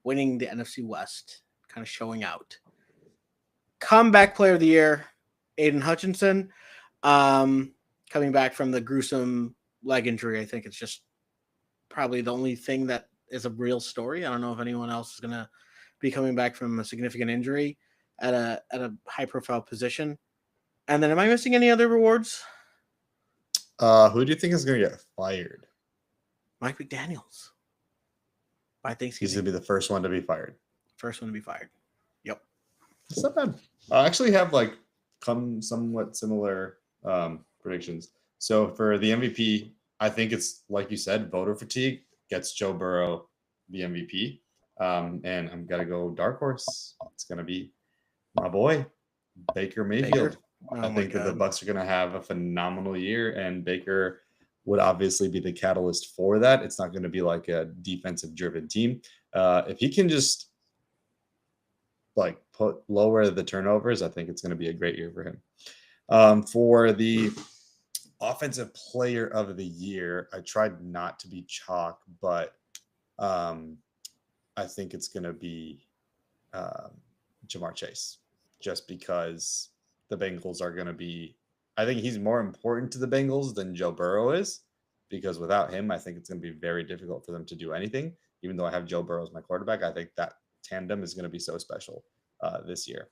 winning the NFC West, kind of showing out. Comeback Player of the Year, Aiden Hutchinson. Coming back from the gruesome leg injury, I think it's just probably the only thing that is a real story. I don't know if anyone else is going to be coming back from a significant injury at a high-profile position. And then am I missing any other rewards? Who do you think is going to get fired? Mike McDaniels. I think he's going to be the first one to be fired. First one to be fired. Yep. It's not bad. I actually have somewhat similar predictions. So for the MVP, I think it's like you said, voter fatigue gets Joe Burrow the MVP. And I'm going to go dark horse. It's going to be my boy, Baker Mayfield. I think that the Bucs are going to have a phenomenal year, and Baker would obviously be the catalyst for that. It's not going to be like a defensive driven team. If he can just lower the turnovers, I think it's going to be a great year for him. For the Offensive Player of the Year, I tried not to be chalk, but I think it's going to be Ja'Marr Chase, just because the Bengals are going to be, I think he's more important to the Bengals than Joe Burrow is, because without him, I think it's going to be very difficult for them to do anything. Even though I have Joe Burrow as my quarterback, I think that tandem is going to be so special this year.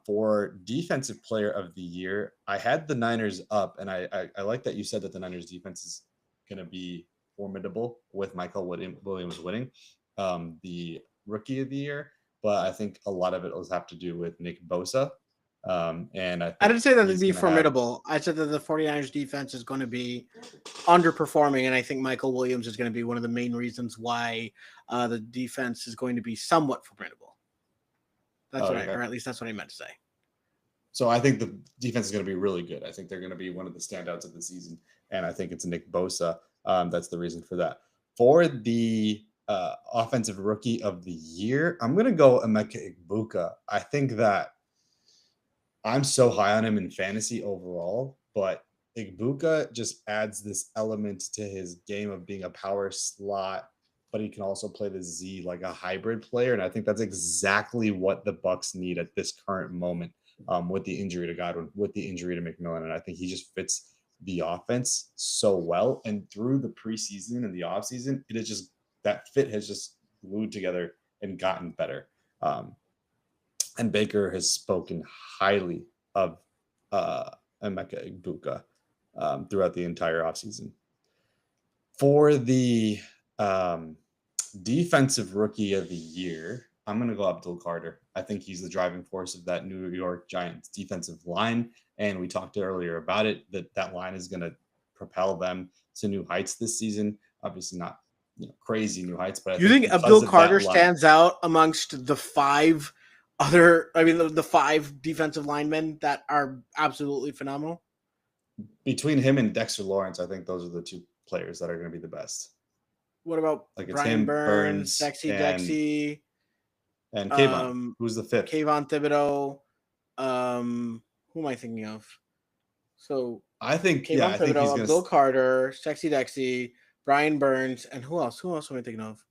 For Defensive Player of the Year, I had the Niners up, and I like that you said that the Niners defense is going to be formidable with Michael Williams winning the Rookie of the Year, but I think a lot of it will have to do with Nick Bosa. And I didn't say that it'd be formidable. I said that the 49ers defense is going to be underperforming, and I think Michael Williams is going to be one of the main reasons why the defense is going to be somewhat formidable. That's or at least that's what I meant to say. So I think the defense is going to be really good. I think they're going to be one of the standouts of the season, and I think it's Nick Bosa. That's the reason for that. For the Offensive Rookie of the Year, I'm going to go Emeka Egbuka. I think that I'm so high on him in fantasy overall, but Egbuka just adds this element to his game of being a power slot, but he can also play the Z like a hybrid player. And I think that's exactly what the Bucs need at this current moment with the injury to Godwin, with the injury to McMillan. And I think he just fits the offense so well. And through the preseason and the offseason, it is just that fit has just glued together and gotten better. And Baker has spoken highly of Emeka Egbuka throughout the entire offseason. For the defensive rookie of the year, I'm going to go Abdul Carter. I think he's the driving force of that New York Giants defensive line. And we talked earlier about it, that line is going to propel them to new heights this season. Obviously not crazy new heights, but Do you think Abdul Carter stands out amongst the five the five defensive linemen that are absolutely phenomenal? Between him and Dexter Lawrence, I think those are the two players that are going to be the best. What about like Brian Burns, Sexy Dexy, and Kayvon? Who's the fifth? Kayvon Thibodeau. Who am I thinking of? So I think Kayvon I think he's Thibodeau, Abdul Carter, Sexy Dexy, Brian Burns, and who else? Who else am I thinking of?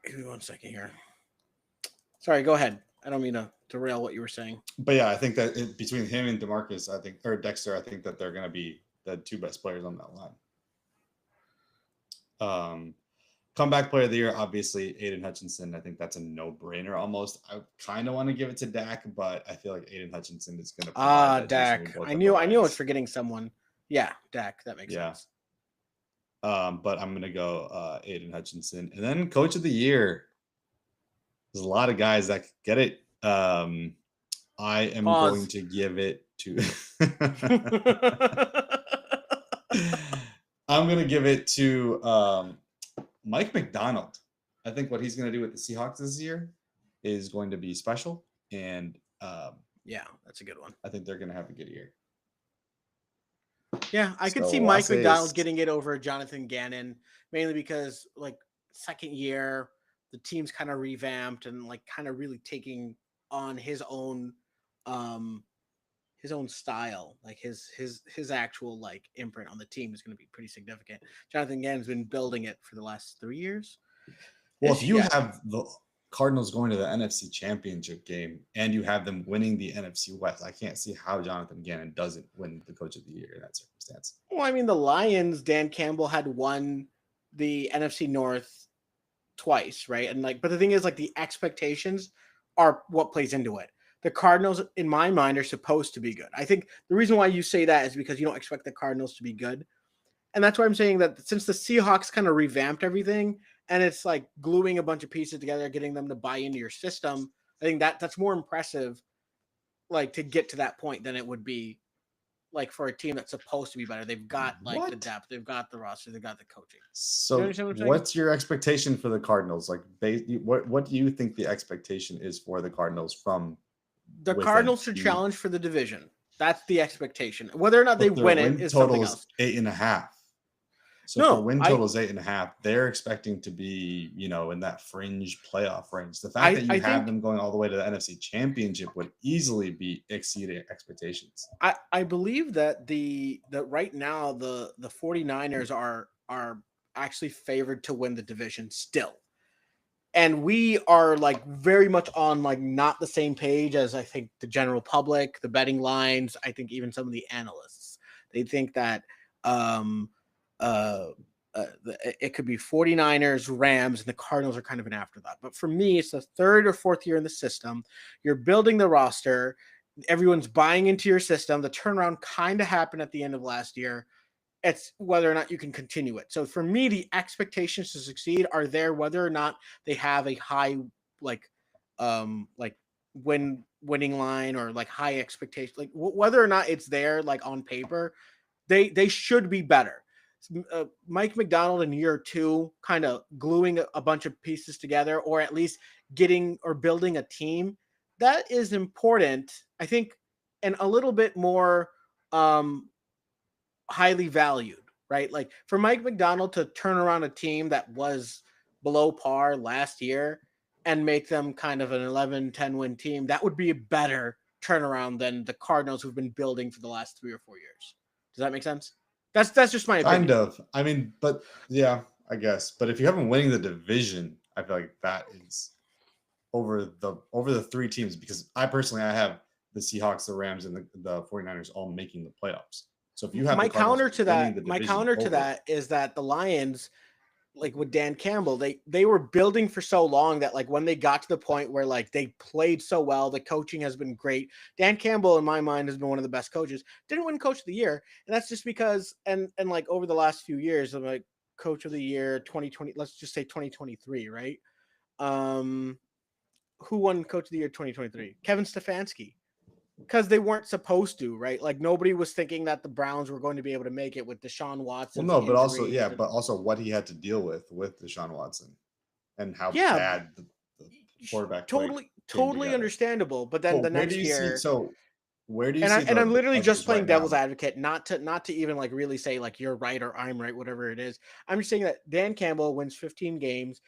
Give me 1 second here. Sorry, go ahead. I don't mean to derail what you were saying. But yeah, I think that between him and DeMarcus, or Dexter, I think that they're going to be the two best players on that line. Comeback player of the year, obviously Aiden Hutchinson. I think that's a no-brainer almost. I kind of want to give it to Dak, but I feel like Aiden Hutchinson is going to Dak. I knew I was forgetting someone. Yeah, Dak. That makes sense. But I'm going to go Aiden Hutchinson. And then coach of the year. There's a lot of guys that could get it. I am going to give it to I'm going to give it to Mike Macdonald. I think what he's going to do with the Seahawks this year is going to be special. And yeah, that's a good one. I think they're going to have a good year. Yeah, I could see Mike Macdonald getting it over Jonathan Gannon, mainly because second year, the team's kind of revamped and kind of really taking on his own style, his actual imprint on the team is going to be pretty significant. Jonathan Gannon's been building it for the last 3 years. Well, if you have the Cardinals going to the NFC Championship game and you have them winning the NFC West, I can't see how Jonathan Gannon doesn't win the coach of the year in that circumstance. Well, I mean, the Lions, Dan Campbell had won the NFC North twice, right? And but the thing is, the expectations are what plays into it. The Cardinals, in my mind, are supposed to be good. I think the reason why you say that is because you don't expect the Cardinals to be good. And that's why I'm saying that since the Seahawks kind of revamped everything and it's gluing a bunch of pieces together, getting them to buy into your system, I think that's more impressive, to get to that point than it would be for a team that's supposed to be better. They've got the depth, they've got the roster, they've got the coaching. So what's your expectation for the Cardinals? What do you think the expectation is for the Cardinals from the Cardinals to challenge for the division? That's the expectation. Whether or not they win it is something else. 8.5. So win total is 8.5. They're expecting to be, in that fringe playoff range. The fact that you have them going all the way to the NFC Championship would easily be exceeding expectations. I believe that right now the 49ers are actually favored to win the division still. And we are very much on not the same page as I think the general public, the betting lines. I think even some of the analysts, they think that it could be 49ers, Rams, and the Cardinals are kind of an afterthought. But for me, it's the third or fourth year in the system. You're building the roster. Everyone's buying into your system. The turnaround kind of happened at the end of last year. It's whether or not you can continue it. So for me, the expectations to succeed are there, whether or not they have a high, winning line or high expectation, whether or not it's there, on paper, they should be better. Mike Macdonald in year 2, kind of gluing a bunch of pieces together, or at least getting or building a team that is important, I think, and a little bit more highly valued, right? For Mike Macdonald to turn around a team that was below par last year and make them kind of an 11-10 win team, that would be a better turnaround than the Cardinals who've been building for the last 3 or 4 years. Does that make sense? That's just my opinion. Kind of. I mean, but yeah, I guess. But if you haven't winning the division, I feel like that is over the 3 teams, because I have the Seahawks, the Rams, and the 49ers all making the playoffs. So if you have my the Cardinals counter to winning that, the my division counter to over- that is that the Lions, like with Dan Campbell, they were building for so long that like when they got to the point where like they played so well, the coaching has been great. Dan Campbell, in my mind, has been one of the best coaches. Didn't win Coach of the Year, and that's just because and like over the last few years, I'm like Coach of the Year 2020. Let's just say 2023, right? Who won Coach of the Year 2023? Kevin Stefanski. Because they weren't supposed to, right? Like nobody was thinking that the Browns were going to be able to make it with Deshaun Watson. Well, no, but also, but also what he had to deal with Deshaun Watson and how bad the quarterback play totally came together. understandable. But then the next year, where do you see? And I'm literally just playing right devil's now? advocate, not to even like really say like you're right or I'm right, whatever it is. I'm just saying that Dan Campbell wins 15 games.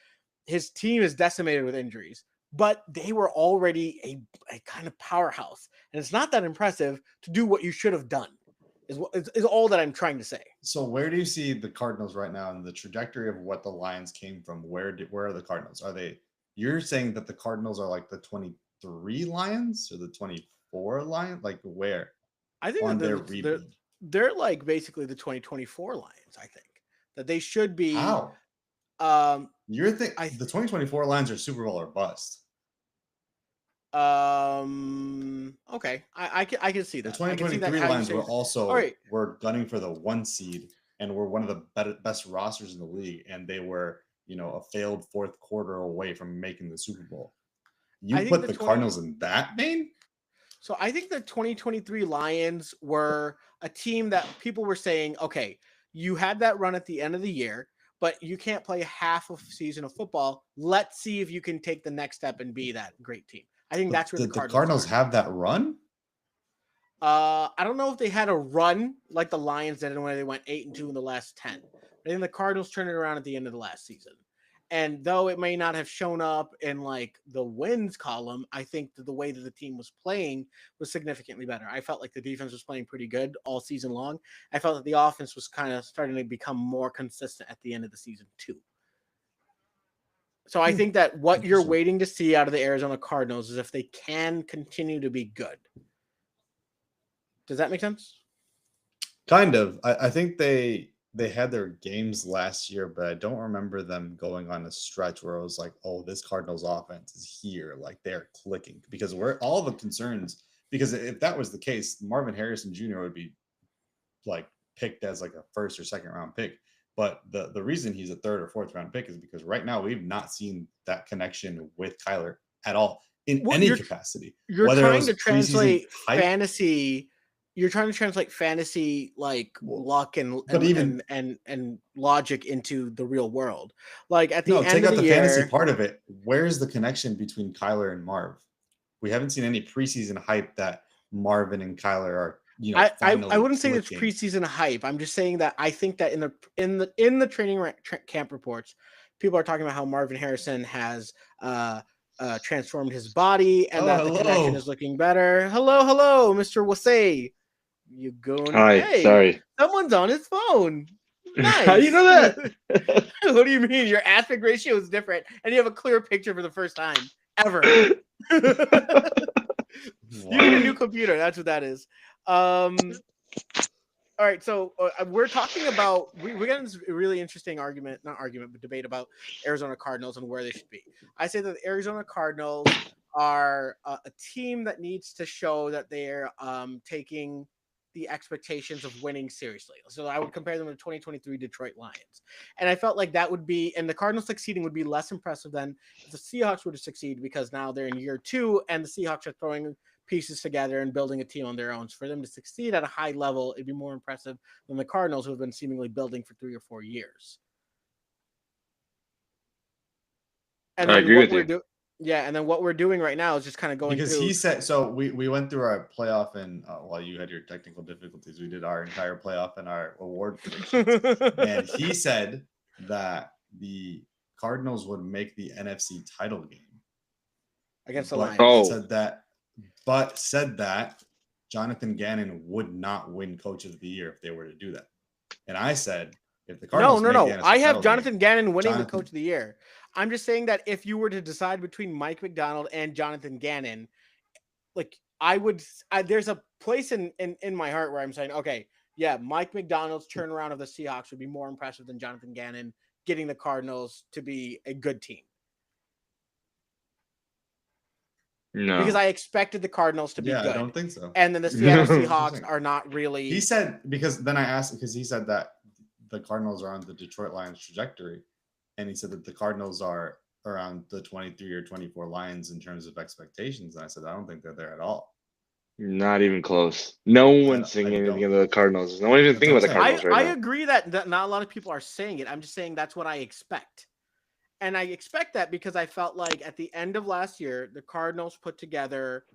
His team is decimated with injuries, but they were already a kind of powerhouse. And it's not that impressive to do what you should have done is all that I'm trying to say. So where do you see the Cardinals right now in the trajectory of what the Lions came from? Where are the Cardinals? You're saying that the Cardinals are like the 23 Lions or the 24 Lions? Like where? I think on that their rebuild? They're like basically the 2024 Lions, I think. That they should be How? You're the 2024 Lions are Super Bowl or bust. Okay. I can see that. The 2023 Lions were also were gunning for the 1 seed and were one of the best rosters in the league, and they were, a failed fourth quarter away from making the Super Bowl. You put the Cardinals in that vein? So I think the 2023 Lions were a team that people were saying, okay, you had that run at the end of the year, but you can't play half of season of football. Let's see if you can take the next step and be that great team. I think that's where the Cardinals have that run. I don't know if they had a run like the Lions did when they went 8-2 in the last 10. I think the Cardinals turned it around at the end of the last season. And though it may not have shown up in like the wins column, I think that the way that the team was playing was significantly better. I felt like the defense was playing pretty good all season long. I felt that the offense was kind of starting to become more consistent at the end of the season too. So I think that what you're waiting to see out of the Arizona Cardinals is if they can continue to be good. Does that make sense? Kind of. I think they had their games last year, but I don't remember them going on a stretch where it was like, oh, this Cardinals offense is here. Like they're clicking, because we're all the concerns. Because if that was the case, Marvin Harrison Jr. would be like picked as like a first or second round pick. But the reason he's a third or fourth round pick is because right now we've not seen that connection with Kyler at all in any capacity. You're trying to translate fantasy. You're trying to translate fantasy like luck and logic into the real world. Like at the end take of out the the year, fantasy part of it. Where's the connection between Kyler and Marv? We haven't seen any preseason hype that Marvin and Kyler are. I wouldn't say it's preseason hype. I'm just saying that I think that in the training camp reports, people are talking about how Marvin Harrison has transformed his body and that the connection is looking better. Hello, Mr. Wasey. You going? Hi, hey, sorry. Someone's on his phone. Nice. How do you know that? What do you mean? Your aspect ratio is different, and you have a clear picture for the first time ever. You need a new computer. That's what that is. All right, so we're talking about we're getting this really interesting debate about Arizona Cardinals and where they should be. I say that the Arizona Cardinals are a team that needs to show that they're taking the expectations of winning seriously. So I would compare them to 2023 Detroit Lions. And I felt like that would be, and the Cardinals succeeding would be less impressive than if the Seahawks were to succeed, because now they're in year 2 and the Seahawks are throwing pieces together and building a team on their own. So for them to succeed at a high level, it'd be more impressive than the Cardinals, who have been seemingly building for 3 or 4 years. And I agree with you. And then what we're doing right now is just kind of going because through. He said so. We went through our playoff, and while you had your technical difficulties, we did our entire playoff and our award predictions. And he said that the Cardinals would make the NFC title game against the Lions. Said that Jonathan Gannon would not win Coach of the Year if they were to do that. And I said, if the Cardinals no. I have Jonathan Gannon winning the Coach of the Year. I'm just saying that if you were to decide between Mike McDonald and Jonathan Gannon, like there's a place in my heart where I'm saying, okay, yeah, Mike McDonald's turnaround of the Seahawks would be more impressive than Jonathan Gannon getting the Cardinals to be a good team. No. Because I expected the Cardinals to be good. I don't think so. And then the Seattle No. Seahawks are not really. He said, because then I asked, because he said that the Cardinals are on the Detroit Lions trajectory. And he said that the Cardinals are around the 23 or 24 Lions in terms of expectations. And I said, I don't think they're there at all. Not even close. No one's I saying anything don't- about the Cardinals. No one even That's thinking what about the I'm saying. Cardinals I right now. agree that not a lot of people are saying it. I'm just saying that's what I expect. And I expect that because I felt like at the end of last year, the Cardinals put together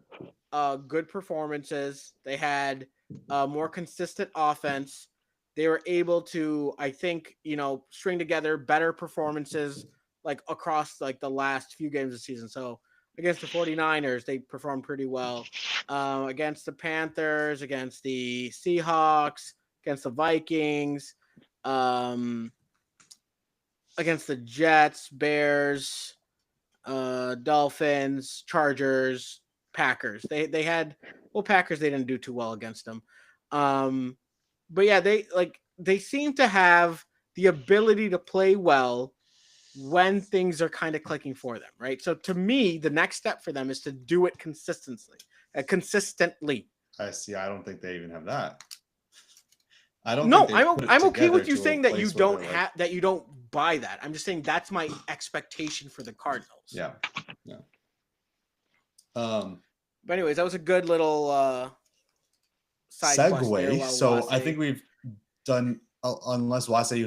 good performances. They had a more consistent offense. They were able to, I think, string together better performances like across like the last few games of the season. So against the 49ers, they performed pretty well. Against the Panthers, against the Seahawks, against the Vikings, against the Jets, Bears, Dolphins, Chargers, Packers. They had Packers they didn't do too well against them. But yeah, they seem to have the ability to play well when things are kind of clicking for them, right? So to me, the next step for them is to do it consistently. I see. I don't think they even have that. I don't. No, think they put it I'm okay with together you to a saying that you place where don't they're have that you don't buy that. I'm just saying that's my expectation for the Cardinals. Yeah. But anyways, that was a good little side quest there Segue. while So I Wase- think we've done. Unless Wase, you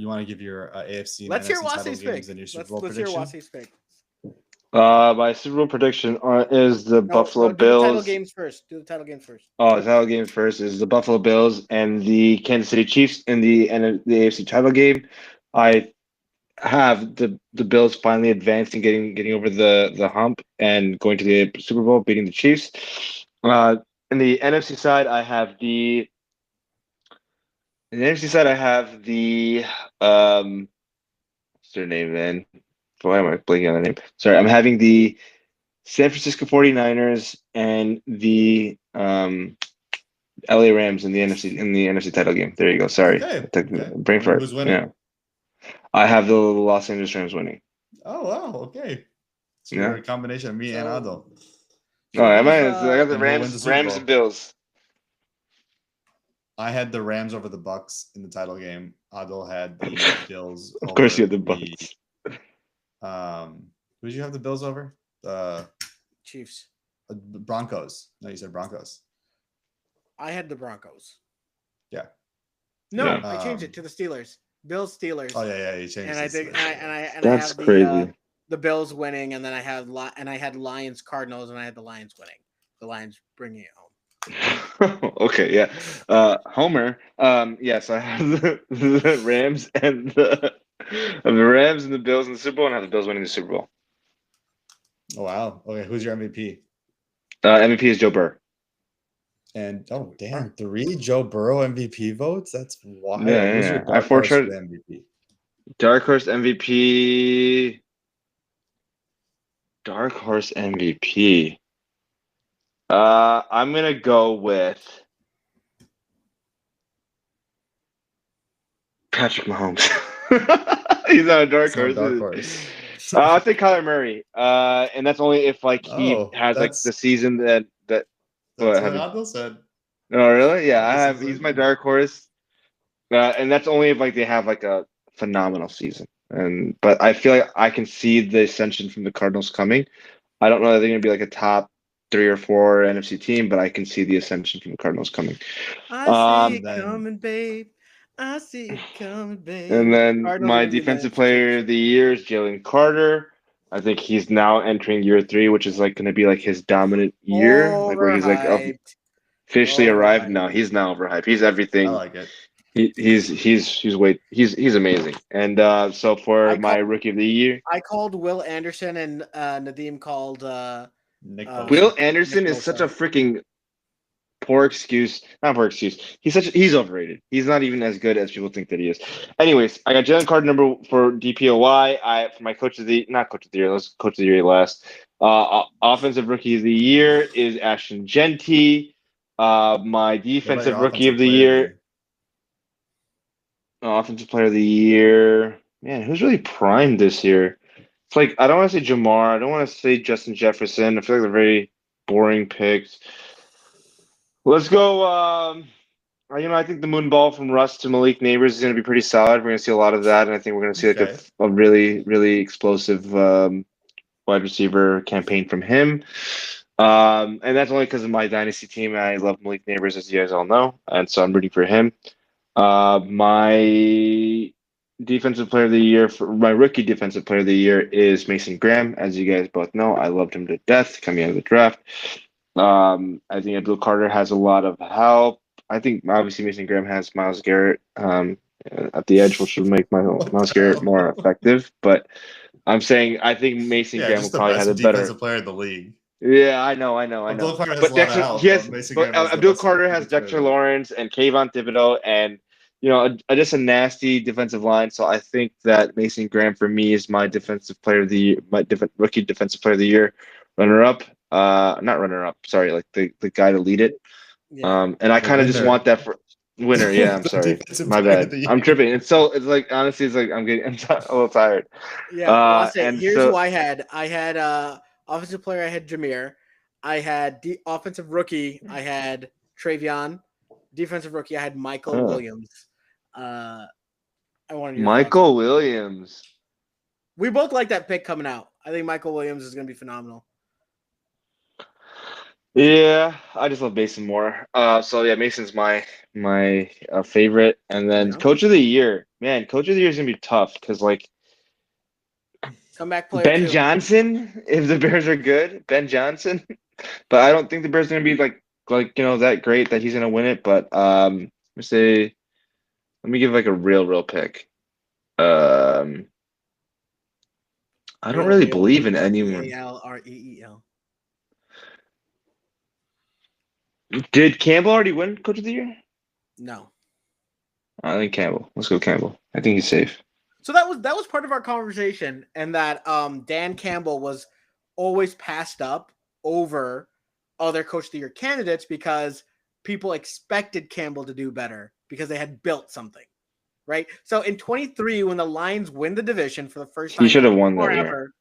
want to give your AFC. let's and hear NFC title Wase's games pick. and your Super Let's Bowl hear prediction. Wase's pick. My Super Bowl prediction is the Buffalo do the title Bills. games first. Do the title games first. Oh, the title game first is the Buffalo Bills and the Kansas City Chiefs in the AFC title game. I have the Bills finally advancing, getting over the hump and going to the Super Bowl, beating the Chiefs. In the NFC side, I have the what's their name, man? Why am I blanking on the name? Sorry, I'm having the San Francisco 49ers and the LA Rams in the NFC title game. There you go. Sorry. Okay, I took okay. brain fart. Who's winning? Yeah. I have the Los Angeles Rams winning. Oh wow. Okay. So Yeah. you're a combination of me and So- Aldo. Oh, I who's, got the and who wins the Super Rams Bowl? and Bills. I had the Rams over the Bucks in the title game. Adil had the Bills. Of course, you over had the Bucks. Who did you have the Bills over? The Chiefs. Broncos. No, you said Broncos. I had the Broncos. Yeah. No, Yeah. I changed it to the Steelers. Bills, Steelers. Oh yeah, you changed. And I this. think I That's have the crazy. the Bills winning, and then I had Lions Cardinals, and I had the Lions winning. The Lions bringing it home. Okay, yeah. Homer. Yes, I have the Rams and the Rams and the Bills in the Super Bowl, and I have the Bills winning the Super Bowl. Oh wow. Okay, who's your MVP? MVP is Joe Burrow. And oh damn, 3 Joe Burrow MVP votes. That's wild. Yeah, Who's yeah. your I dark horse foreshadowed- for the MVP? Dark Horse MVP. Dark Horse MVP. I'm gonna go with Patrick Mahomes. He's not a dark It's not a horse. dark is horse. I'll take Kyler Murray, and that's only if like he Oh, has like that's- the season that. That's What what happened? Adil said. Oh really? Yeah, This is he's a- my dark horse, and that's only if like they have like a phenomenal season. But I feel like I can see the ascension from the Cardinals coming. I don't know that they're gonna be like a top 3 or 4 NFC team, but I can see the ascension from the Cardinals coming. I see it then- coming, babe. I see it coming, babe. And then Cardinals my are gonna be the defensive NFC player of championship. the year is Jalen Carter. I think he's now entering year 3, which is like going to be like his dominant year, like where he's like Overhyped. officially arrived. Overhyped. No, he's now overhyped. He's I everything. like it. He's amazing. And so for I my call- rookie of the year, I called Will Anderson, and Nadeem called. Nick Uh, Bosa. Will Anderson Nick is such a Bosa. freaking poor excuse. Not poor excuse. He's overrated. He's not even as good as people think that he is. Anyways, I got Jalen Carter number for DPOY. For my coach of the year, let's coach of the year last. Offensive rookie of the year is Ashton Genty. My What about your defensive rookie offensive of the player year, offensive player of the year. Man, who's really primed this year? It's like I don't want to say Jamar. I don't want to say Justin Jefferson. I feel like they're very boring picks. Let's go. I think the moon ball from Russ to Malik Neighbors is going to be pretty solid. We're going to see a lot of that, and I think we're going to see like Okay. a really, really explosive wide receiver campaign from him. And that's only because of my dynasty team. I love Malik Neighbors, as you guys all know, and so I'm rooting for him. My defensive player of the year for my rookie defensive player of the year is Mason Graham. As you guys both know, I loved him to death coming out of the draft. I think Abdul Carter has a lot of help. I think obviously Mason Graham has Myles Garrett at the edge, which would make Myles Garrett hell? more effective. But I'm saying I think Mason Yeah, Graham will just the probably have best a better. defensive player in the league. Yeah, I know. Abdul Carter has But a lot of Dexter, help, he has, but Mason but Graham is the Abdul best Carter has defensive player in Dexter the league. Lawrence and Kayvon Thibodeau, and just a nasty defensive line. So I think that Mason Graham for me is my defensive player of the year, rookie defensive player of the year, runner up. Not runner up. Sorry, like the guy to lead it. Yeah. And I The kind of just winner. want that for winner. Yeah, I'm The sorry, defensive my player of bad. the I'm year. tripping. It's like honestly, it's like I'm a little tired. Yeah. Well, I'll say And here's so who I had. I had offensive player. I had Jameer. I had offensive rookie. I had Travion. Defensive rookie. I had Michael Williams. I wanted your thoughts. Michael Williams. We both like that pick coming out. I think Michael Williams is going to be phenomenal. Yeah, I just love Mason more. So yeah, Mason's my favorite, and then Yeah. coach of the year. Man, coach of the year is gonna be tough because like Comeback player. Ben too. Johnson, if the Bears are good, Ben Johnson. But I don't think the Bears are gonna be like that great that he's gonna win it. But let me give like a real pick. I don't really believe in anyone. Alreel. Did Campbell already win coach of the year? No. I think Campbell. Let's go Campbell. I think he's safe. So that was part of our conversation, and that Dan Campbell was always passed up over other coach of the year candidates because people expected Campbell to do better because they had built something, right? So in 23, when the Lions win the division for the first time, He should have won that year. forever,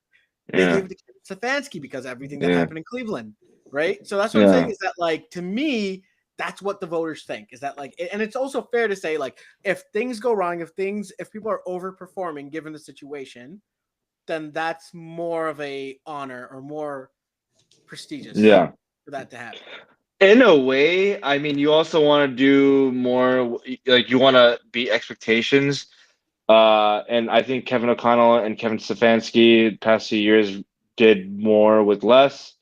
they Yeah. gave it to Stefanski because everything that Yeah. happened in Cleveland, right? So that's what I'm saying is that, like, to me, that's what the voters think is that, like, and it's also fair to say, like, if things go wrong, if people are overperforming given the situation, then that's more of a honor or more prestigious Yeah. for that to happen. In a way, I mean, you also want to do more, like you want to beat expectations. And I think Kevin O'Connell and Kevin Stefanski the past few years did more with less.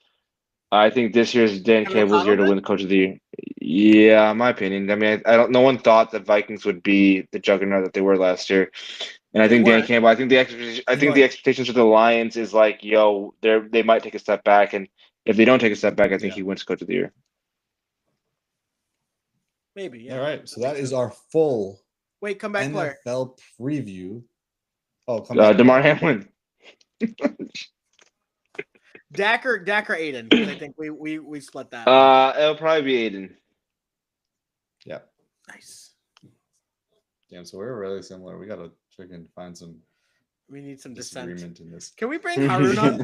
I think this year's Dan Kevin Campbell's year to O'Connell win the coach of the year. Yeah, in my opinion. I mean, I don't. No one thought that Vikings would be the juggernaut that they were last year. And I They think Dan weren't. Campbell. I think the expectations for the Lions is like, yo, they might take a step back, and if they don't take a step back, I think he wins coach of the year. Maybe. Yeah. All right, so that is our full Wait, comeback player. NFL preview. Oh, come back. DeMar Hamlin. Dak or Aiden, because I think we split that. It'll probably be Aiden. Yeah. Nice. Damn, so we're really similar. We gotta freaking find some We need some dissent. disagreement in this. Can we bring Harun on?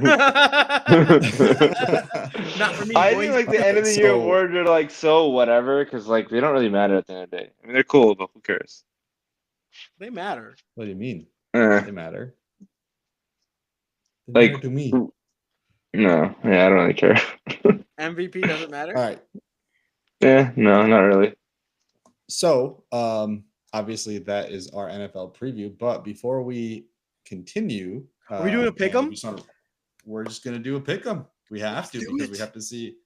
Not for me. I boys. think like the end of the year So- awards are like so whatever because like they don't really matter at the end of the day. I mean they're cool, but who cares? They matter. What do you mean? Eh, They matter. They Like- matter to me. no, yeah, I don't really care. MVP doesn't matter. All right. Yeah, no, not really. So, obviously that is our NFL preview. But before we continue, Are we doing a pick 'em? We're just gonna do a pick 'em. We have to do because it. we have to see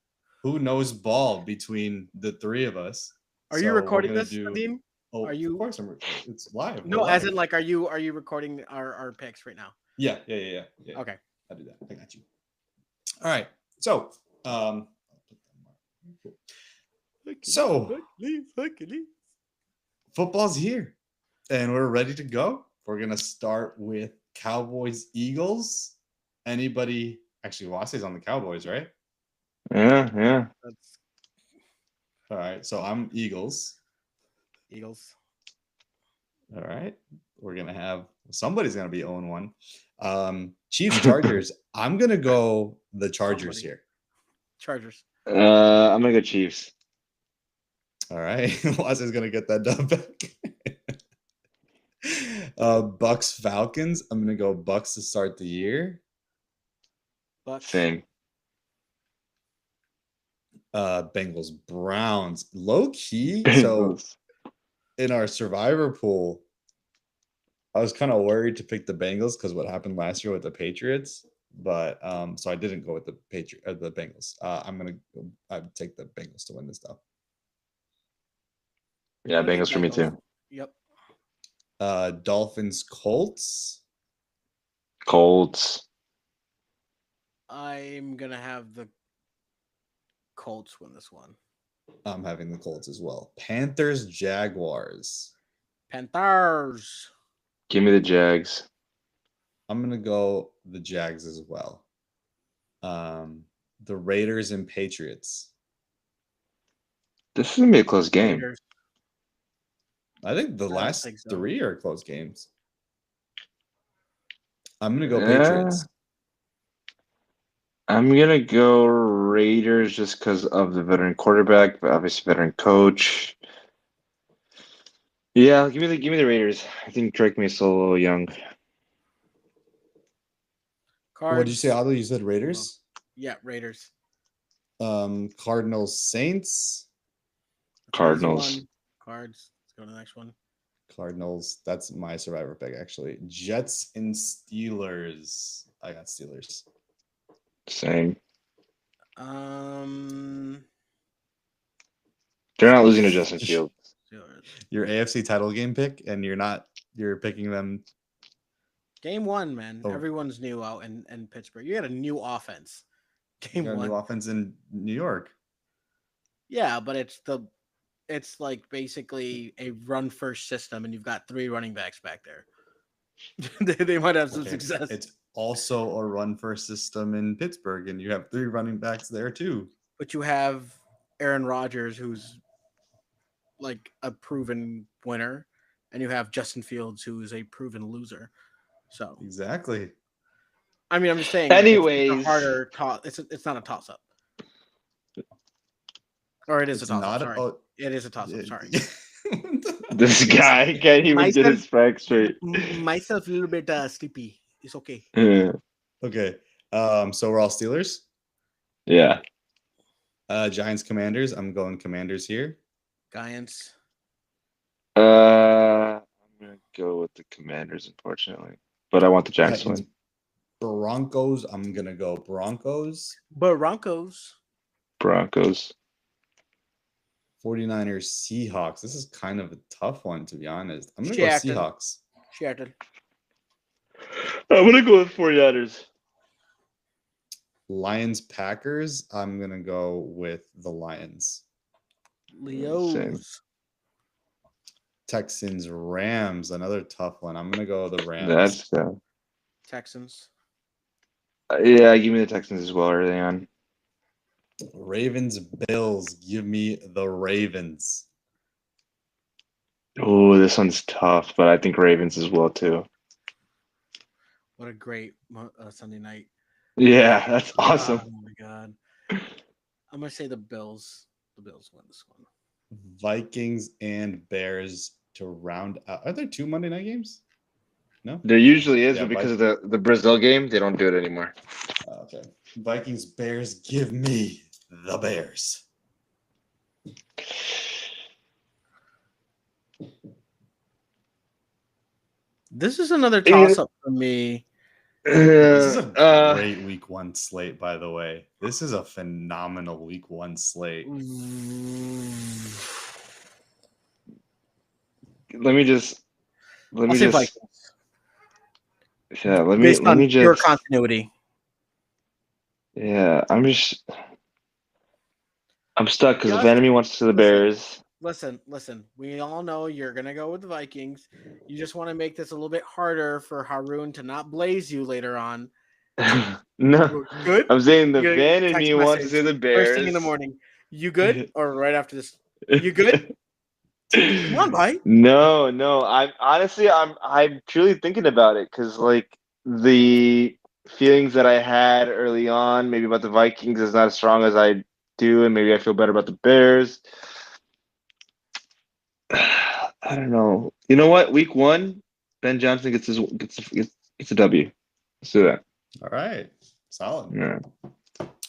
who knows ball between the three of us. Are you So we're recording gonna this, do- Nadim? Oh, Are you- Of course, it's live. No, We're as live. in like, are you recording our picks right now? Yeah. Okay. I'll do that. I got you. All right. So, So- football's here and we're ready to go. We're going to start with Cowboys Eagles. Anybody Actually, Wase's on the Cowboys, right? Yeah. That's All right. So I'm Eagles. Eagles. All right. We're gonna have somebody's gonna be 0-1. Chiefs Chargers. I'm gonna go the Chargers Somebody. here. Chargers. I'm gonna go Chiefs. All right. Wase's gonna get that dub back. Bucks Falcons. I'm gonna go Bucks to start the year. Bucks. Same. Bengals Browns. Low key. So in our survivor pool, I was kind of worried to pick the Bengals because what happened last year with the Patriots. But so I didn't go with the the Bengals. I'm gonna take the Bengals to win this stuff. Yeah, I'm gonna Bengals for me take too. Yep. Dolphins Colts. Colts. I'm gonna have the Colts win this one. I'm having the Colts as well. Panthers Jaguars. Panthers. Give me the Jags. I'm gonna go the Jags as well. The Raiders and Patriots. This is gonna be a close game. Raiders. I think the don't last think so. 3 are close games. I'm gonna go Yeah. Patriots. I'm gonna go Raiders just because of the veteran quarterback, but obviously veteran coach. Yeah, give me the Raiders. I think Drake May is still a little young. Cards. What did you say, Otto? You said Raiders? Yeah, Raiders. Cardinals Saints. That's an easy Cardinals. one. Cards. Let's go to the next one. Cardinals. That's my survivor pick, actually. Jets and Steelers. I got Steelers. Same. They're not losing to Justin Fields. Your AFC title game pick, and you're picking them. Game one, man. Oh. Everyone's new out in Pittsburgh. You got a new offense. You Game got a one. new offense in New York. Yeah, but it's like basically a run first system, and you've got 3 running backs back there. they might have some Okay. success. It's also a run first system in Pittsburgh, and you have 3 running backs there too. But you have Aaron Rodgers, who's like a proven winner, and you have Justin Fields, who's a proven loser. So Exactly. I mean, I'm just saying. Anyways. it's a harder toss. It's not a toss up, or it is It's a toss not up. a- Sorry, oh, it is a toss up. Sorry. This guy can't even get his facts straight. Myself a little bit sleepy. It's okay. Okay. So we're all Steelers. Yeah. Giants Commanders. I'm going Commanders here. Giants. I'm gonna go with the Commanders, unfortunately, but I want the Giants to Titans, win. Broncos. I'm gonna go Broncos. Broncos. 49ers Seahawks. This is kind of a tough one, to be honest. I'm gonna Seattle. go Seahawks. Seattle. I'm gonna go with 49ers. Lions Packers. I'm gonna go with the Lions. Leos. Texans Rams. Another tough one. I'm gonna go the Rams. That's Texans. yeah. Give me the Texans as well early on. Ravens Bills. Give me the Ravens. Oh, this one's tough, but I think Ravens as well too. What a great Sunday night. Yeah, that's awesome. Oh my god. I'm gonna say the Bills. The Bills win this one. Vikings and Bears to round out. Are there 2 Monday night games? No. There usually is, Yeah, but because of the Brazil game, they don't do it anymore. Okay. Vikings Bears. Give me the Bears. This is another toss up for me. This is a Uh, great week 1 slate, by the way. This is a phenomenal week 1 slate. let me just. I'll say Vikings. Yeah, let Based on me pure just. continuity. Yeah, I'm stuck because Yeah, if enemy wants to the Bears. Listen. We all know you're gonna go with the Vikings. You just want to make this a little bit harder for Haroon to not blaze you later on. No, Good? I'm saying the You get a fan in text me wants to message say the Bears. First thing in the morning. You good? Or right after this? You good? Come on, bye. No. I'm honestly, I'm truly thinking about it because like the feelings that I had early on, maybe about the Vikings, is not as strong as I do, and maybe I feel better about the Bears. I don't know. You know what? Week 1, Ben Johnson gets a W. Let's do that. All right. Solid. Yeah.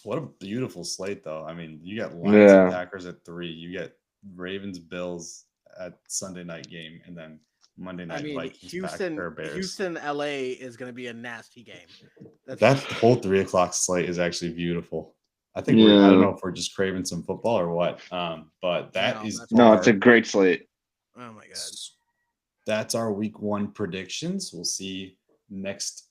What a beautiful slate, though. I mean, you got Lions Yeah. and Packers at 3. You get Ravens, Bills at Sunday night game, and then Monday night I mean, Vikings, Houston, Bears. Houston, LA is going to be a nasty game. That whole 3 o'clock slate is actually beautiful. I think I don't know if we're just craving some football or what. But No, it's a great slate. Oh my god. That's our week 1 predictions. We'll see next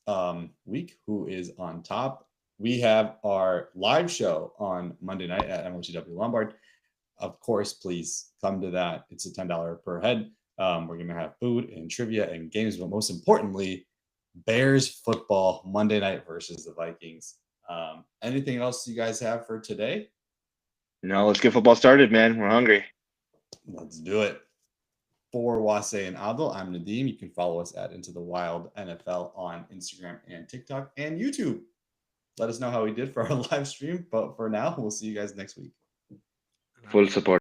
week who is on top. We have our live show on Monday night at MOTW Lombard. Of course, please come to that. It's a $10 per head. We're going to have food and trivia and games, but most importantly, Bears football Monday night versus the Vikings. Anything else you guys have for today? No, let's get football started, man. We're hungry. Let's do it. For Wase and Adil, I'm Nadim. You can follow us at Into the Wild NFL on Instagram and TikTok and YouTube. Let us know how we did for our live stream. But for now, we'll see you guys next week. Full support.